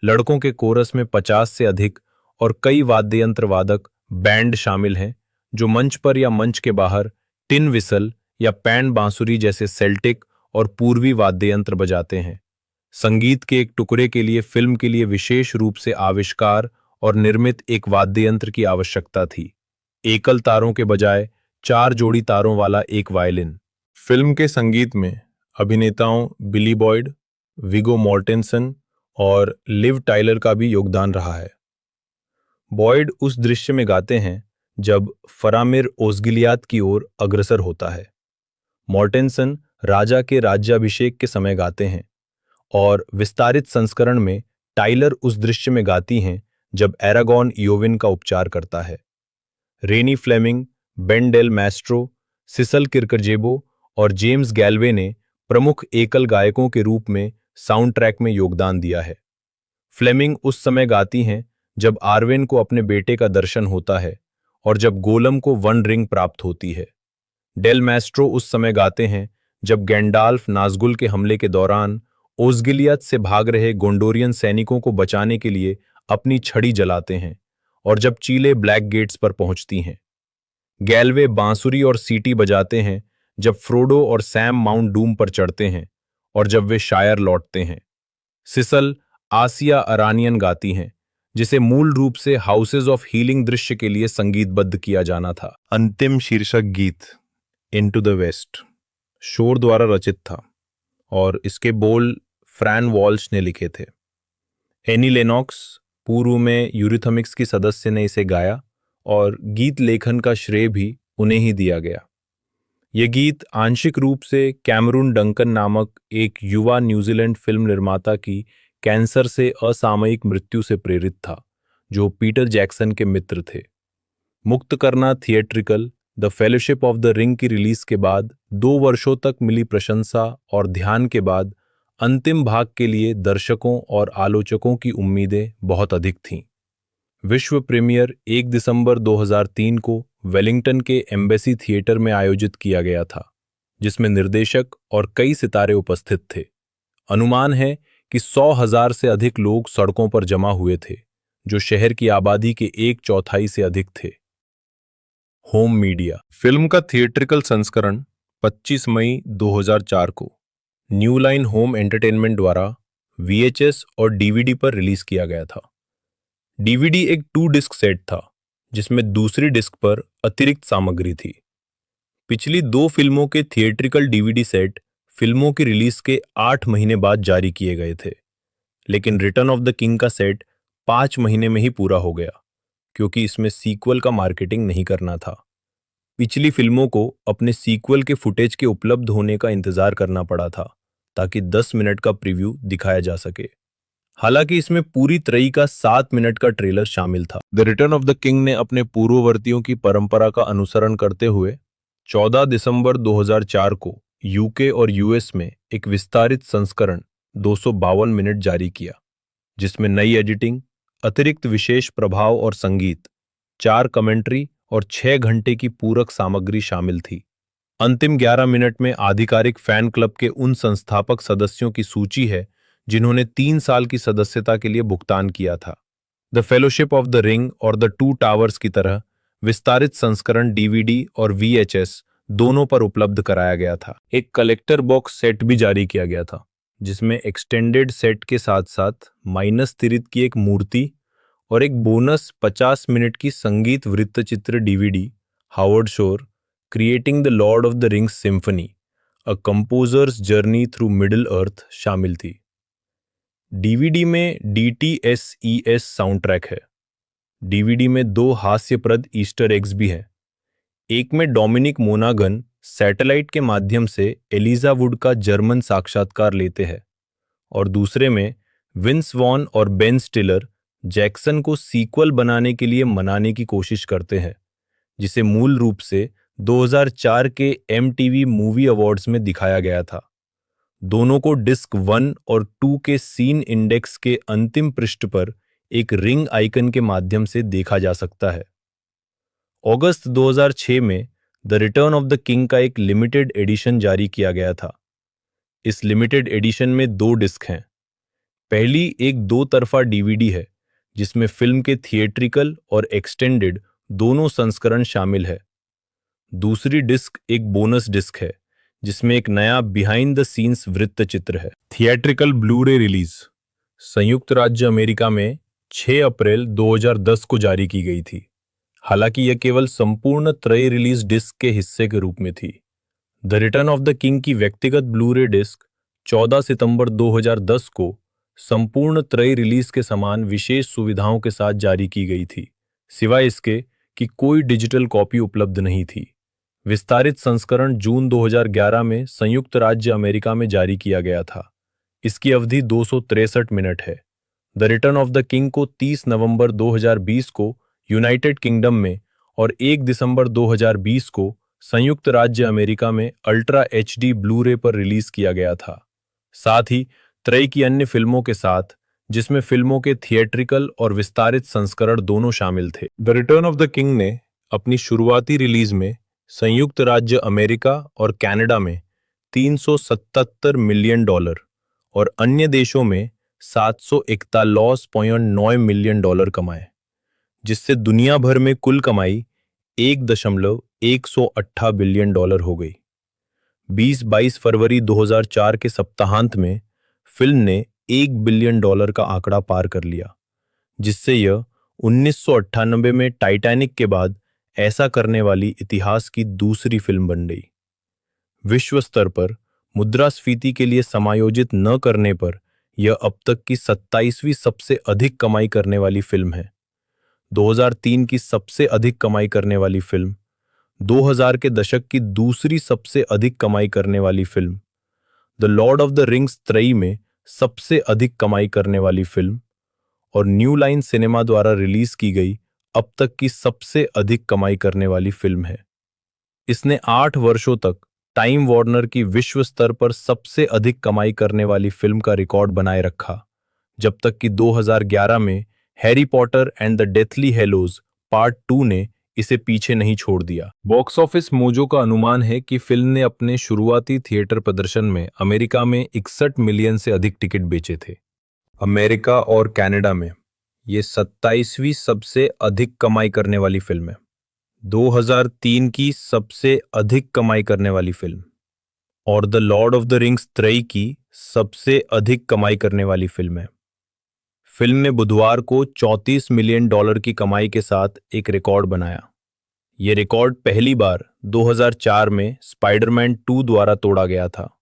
लड़कों के कोरस में 50 से अधिक और कई वाद्ययंत्र वादक बैंड शामिल हैं, जो मंच पर या मंच के बाहर टिन विसल या पैन बांसुरी जैसे सेल्टिक और पूर्वी वाद्ययंत्र बजाते हैं। संगीत के एक टुकड़े के लिए फिल्म के लिए विशेष रूप से आविष्कार और निर्मित एक वाद्ययंत्र की आवश्यकता थी। एकल तारों के बजाय 4 जोड़ी तारों वाला एक वायलिन। फिल्म के संगीत में अभिनेताओं बिली बॉयड, विगो मॉर्टेंसन और लिव टाइलर का भी योगदान रहा है। बॉयड उस दृश्य में गाते हैं जब फरामिर ओस्गिलियात की ओर अग्रसर होता है। मॉर्टेंसन राजा के राज्याभिषेक के समय गाते हैं और विस्तारित संस्करण में टाइलर उस दृश्य में गाती हैं जब एरागॉन योविन का उपचार करता है। Renee Fleming, Ben Del Maestro, Sissel Kirkebo और जेम्स गैल्वे ने प्रमुख एकल गायकों के रूप में साउंड ट्रैक में योगदान दिया है। फ्लेमिंग उस समय गाती हैं जब आर्वेन को अपने बेटे का दर्शन होता है और जब गोलम को वन रिंग प्राप्त होती है। डेल मैस्ट्रो उस समय गाते हैं जब गैंडाल्फ नाज़गुल के हमले के दौरान ओस्गिलियात से भाग रहे गोंडोरियन सैनिकों को बचाने के लिए अपनी छड़ी जलाते हैं और जब चीलें ब्लैक गेट्स पर पहुंचती हैं। गैल्वे बांसुरी और सीटी बजाते हैं जब फ्रोडो और सैम माउंट डूम पर चढ़ते हैं और जब वे शायर लौटते हैं। सिसल आसिया अरानियन गाती हैं, जिसे मूल रूप से हाउसेज ऑफ हीलिंग दृश्य के लिए संगीतबद्ध किया जाना था। अंतिम शीर्षक गीत इनटू द वेस्ट शोर द्वारा रचित था और इसके बोल फ्रैन वॉल्श ने लिखे थे। एनी लेनॉक्स, पूर्व में यूरिथमिक्स की सदस्य, ने इसे गाया और गीत लेखन का श्रेय भी उन्हें ही दिया गया। यह गीत आंशिक रूप से कैमरून डंकन नामक एक युवा न्यूजीलैंड फिल्म निर्माता की कैंसर से असामयिक मृत्यु से प्रेरित था, जो पीटर जैक्सन के मित्र थे। मुक्त करना theatrical the fellowship of the ring की रिलीज के बाद 2 वर्षों तक मिली प्रशंसा और ध्यान के बाद अंतिम भाग के लिए दर्शकों और आलोचकों की उम्मीदें बहुत अधिक थीं। विश्व प्रीमियर 1 दिसंबर 2003 को वेलिंगटन के एम्बेसी थिएटर में आयोजित किया गया था, जिसमें निर्देशक और कई सितारे उपस्थित थे। अनुमान है कि 100,000 से अधिक लोग सड़कों पर जमा हुए थे, जो शहर की आबादी के 1/4 से अधिक थे। Home media. फिल्म का थिएट्रिकल संस्करण 25 मई 2004 को न्यू लाइन होम एंटरटेनमेंट द्वारा VHS और DVD पर रिलीज किया गया था। DVD एक 2 डिस्क सेट था, जिसमें दूसरी डिस्क पर अतिरिक्त सामग्री थी। पिछली 2 फिल्मों के थिएट्रिकल DVD सेट फिल्मों की रिलीज के 8 महीने बाद जारी किए गए थे, लेकिन रिटर्न ऑफ द किंग का सेट 5 महीने में ही पूरा हो गया, क्योंकि इसमें सीक्वल का मार्केटिंग नहीं करना था। पिछली फिल्मों को अपने सीक्वल के फुटेज के उपलब्ध होने का इंतजार करना पड़ा था, ताकि 10 मिनट का प्रीव्यू दिखाया जा सके। हालांकि इसमें पूरी तरह का 7 मिनट का ट्रेलर शामिल था। The Return of the king ने अपने पूर्ववर्तियों की परंपरा का अनुसरण करते हुए 14 दिसंबर 2004 को यूके और यूएस में एक विस्तारित संस्करण 252 मिनट जारी किया, जिसमें नई एडिटिंग, अतिरिक्त विशेष प्रभाव और संगीत, 4 कमेंट्री और 6 घंटे की पूरक सामग्री शामिल थी। अंतिम 11 मिनट में आधिकारिक फैन क्लब के उन संस्थापक सदस्यों की सूची है जिन्होंने 3 साल की सदस्यता के लिए भुगतान किया था। The fellowship of the ring और द 2 टावर्स की तरह विस्तारित संस्करण DVD और VHS दोनों पर उपलब्ध कराया गया था। एक कलेक्टर बॉक्स सेट भी जारी किया गया था, जिसमें एक्सटेंडेड सेट के साथ साथ माइनस तिरित की एक मूर्ति और एक बोनस 50 मिनट की संगीत वृत्तचित्र DVD Howard Shore creating the Lord of the Rings symphony, a composer's journey through Middle Earth शामिल थी। डीवीडी में DTSES साउंड ट्रैक है। डीवीडी में 2 हास्यप्रद ईस्टर एग्स भी हैं। एक में डोमिनिक मोनागन सैटेलाइट के माध्यम से एलिजा वुड का जर्मन साक्षात्कार लेते हैं और दूसरे में विंस वॉन और बेन स्टिलर जैक्सन को सीक्वल बनाने के लिए मनाने की कोशिश करते हैं, जिसे मूल रूप से 2004 के MTV मूवी अवार्ड्स में दिखाया गया था। दोनों को डिस्क 1 और 2 के सीन इंडेक्स के अंतिम पृष्ठ पर एक रिंग आइकन के माध्यम से देखा जा सकता है। अगस्त 2006 में the Return of the king का एक लिमिटेड एडिशन जारी किया गया था। इस लिमिटेड एडिशन में 2 डिस्क हैं। पहली एक 2 तरफा डीवीडी है जिसमें फिल्म के थिएट्रिकल और एक्सटेंडेड दोनों संस्करण शामिल है। दूसरी डिस्क एक बोनस डिस्क है जिसमें एक नया बिहाइंड द सीन्स वृत्त चित्र है। थिएट्रिकल ब्लू-रे रिलीज संयुक्त राज्य अमेरिका में 6 अप्रैल 2010 को जारी की गई थी। हालांकि यह केवल संपूर्ण त्रय रिलीज डिस्क के हिस्से के रूप में थी। The Return of the king की व्यक्तिगत ब्लू-रे डिस्क 14 सितंबर 2010 को संपूर्ण त्रय रिलीज के समान विशेष सुविधाओं के साथ जारी की गई थी, सिवाय इसके कि कोई डिजिटल कॉपी उपलब्ध नहीं थी। विस्तारित संस्करण जून 2011 में संयुक्त राज्य अमेरिका में जारी किया गया था। इसकी अवधि 263 मिनट है। The Return of the king को 30 नवंबर 2020 को यूनाइटेड किंगडम में और 1 दिसंबर 2020 को संयुक्त राज्य अमेरिका में अल्ट्रा HD ब्लू-रे पर रिलीज किया गया था, साथ ही त्रय की अन्य फिल्मों के साथ, जिसमें फिल्मों के थिएट्रिकल और विस्तारित संस्करण दोनों शामिल थे। The Return of the king ने अपनी शुरुआती रिलीज में संयुक्त राज्य अमेरिका और कनाडा में $377 मिलियन और अन्य देशों में $741.9 मिलियन कमाए, जिससे दुनिया भर में कुल कमाई $1.108 बिलियन हो गई। 20-22 फरवरी 2004 के सप्ताहांत में फिल्म ने $1 बिलियन का आंकड़ा पार कर लिया, जिससे यह 1998 में टाइटैनिक के बाद ऐसा करने वाली इतिहास की दूसरी फिल्म बन गई। विश्व स्तर पर मुद्रास्फीति के लिए समायोजित न करने पर यह अब तक की 27वीं सबसे अधिक कमाई करने वाली फिल्म है। 2003 की सबसे अधिक कमाई करने वाली फिल्म, 2000 के दशक की दूसरी सबसे अधिक कमाई करने वाली film, the Lord of the Rings त्रयी में सबसे अधिक कमाई करने वाली फिल्म और न्यू लाइन सिनेमा द्वारा रिलीज की गई अब तक की सबसे अधिक कमाई करने वाली फिल्म है। इसने 8 वर्षों तक टाइम वार्नर की विश्व स्तर पर सबसे अधिक कमाई करने वाली फिल्म का रिकॉर्ड बनाए रखा, जब तक कि 2011 में Harry Potter and the Deathly Hallows part 2 ने इसे पीछे नहीं छोड़ दिया। बॉक्स ऑफिस मोजो का अनुमान है कि फिल्म ने अपने शुरुआती थिएटर प्रदर्शन में अमेरिका में 61 मिलियन से अधिक टिकट बेचे थे। अमेरिका और कनाडा में ये 27वीं सबसे अधिक कमाई करने वाली फिल्म है। 2003 की सबसे अधिक कमाई करने वाली फिल्म और the Lord of the Rings त्रयी की सबसे अधिक कमाई करने वाली फिल्म है। फिल्म ने बुधवार को $34 मिलियन की कमाई के साथ एक रिकॉर्ड बनाया। यह रिकॉर्ड पहली बार 2004 में स्पाइडरमैन 2 द्वारा तोड़ा गया था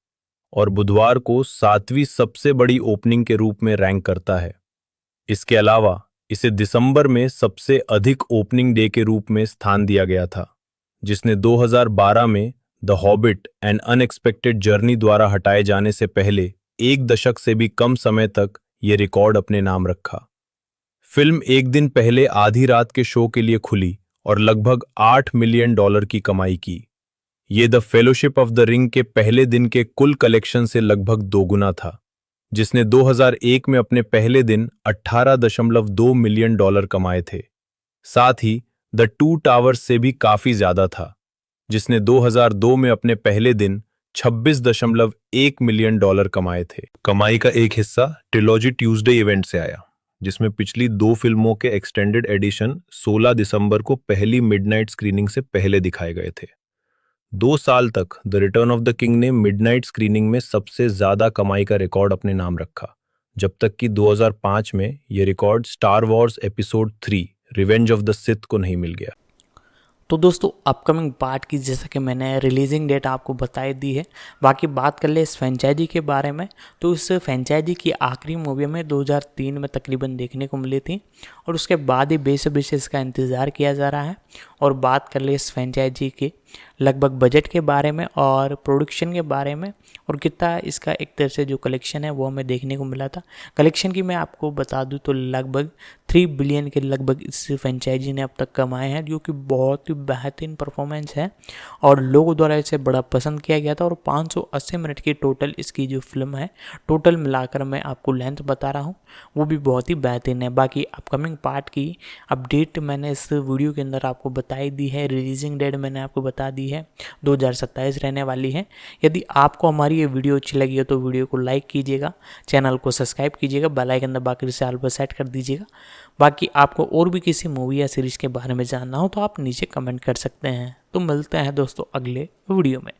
और बुधवार को 7वीं सबसे बड़ी ओपनिंग के रूप में रैंक करता है। इसके अलावा इसे दिसंबर में सबसे अधिक ओपनिंग डे के रूप में स्थान दिया गया था, जिसने 2012 में the hobbit N unexpected journey द्वारा हटाए जाने से पहले 1 दशक से भी कम समय तक ये रिकॉर्ड अपने नाम रखा। फिल्म एक दिन पहले आधी रात के शो के लिए खुली और लगभग $8 मिलियन की कमाई की। ये the fellowship of the ring के पहले दिन के कुल कलेक्शन से लगभग दोगुना था, जिसने 2001 में अपने पहले दिन $18.2 मिलियन कमाए थे। साथ ही द टू टावर्स से भी काफी ज्यादा था, जिसने 2002 में अपने पहले दिन $26.1 मिलियन कमाए थे। कमाई का एक हिस्सा ट्रिलॉजी ट्यूसडे इवेंट से आया, जिसमें पिछली 2 फिल्मों के एक्सटेंडेड एडिशन 16 दिसंबर को पहली मिडनाइट स्क्रीनिंग से पहले दिखाए गए थे। 2 साल तक the Return of the king ने मिडनाइट स्क्रीनिंग में सबसे ज्यादा कमाई का रिकॉर्ड अपने नाम रखा, जब तक कि 2005 में यह record star Wars episode 3 revenge of the Sith को नहीं मिल गया। तो दोस्तों अपकमिंग पार्ट की जैसा कि मैंने रिलीजिंग डेट आपको बताई दी है। बाकी बात कर ले इस फ्रेंचाइजी के बारे में, तो इस फ्रेंचाइजी की आखिरी मूवी हमें 2003 में तकरीबन देखने को मिली थी और उसके बाद ही बेसब्री से इसका इंतज़ार किया जा रहा है। और बात कर ले इस फ्रेंचाइजी के लगभग बजट के बारे में और प्रोडक्शन के बारे में और कितना इसका एक तरह से जो कलेक्शन है वो हमें देखने को मिला था। कलेक्शन की मैं आपको बता दूं तो लगभग 3 बिलियन के लगभग इस फ्रेंचाइजी ने अब तक कमाए हैं, जो कि बहुत ही बेहतरीन परफॉर्मेंस है और लोगों द्वारा इसे बड़ा पसंद किया गया था। और 580 मिनट की टोटल इसकी जो फिल्म है, टोटल मिलाकर मैं आपको लेंथ बता रहा हूँ, वो भी बहुत ही बेहतरीन है। बाकी अपकमिंग पार्ट की अपडेट मैंने इस वीडियो के अंदर आपको बताई दी है। रिलीजिंग डेट मैंने आपको बता दी है 2027 रहने वाली है। यदि आपको हमारी ये वीडियो अच्छी लगी हो तो वीडियो को लाइक कीजिएगा, चैनल को सब्सक्राइब कीजिएगा, बेल आइकन दबाकर इसे ऑल पर सेट कर दीजिएगा। बाकी आपको और भी किसी मूवी या सीरीज के बारे में जानना हो तो आप नीचे कमेंट कर सकते हैं। तो मिलते हैं दोस्तों अगले वीडियो में।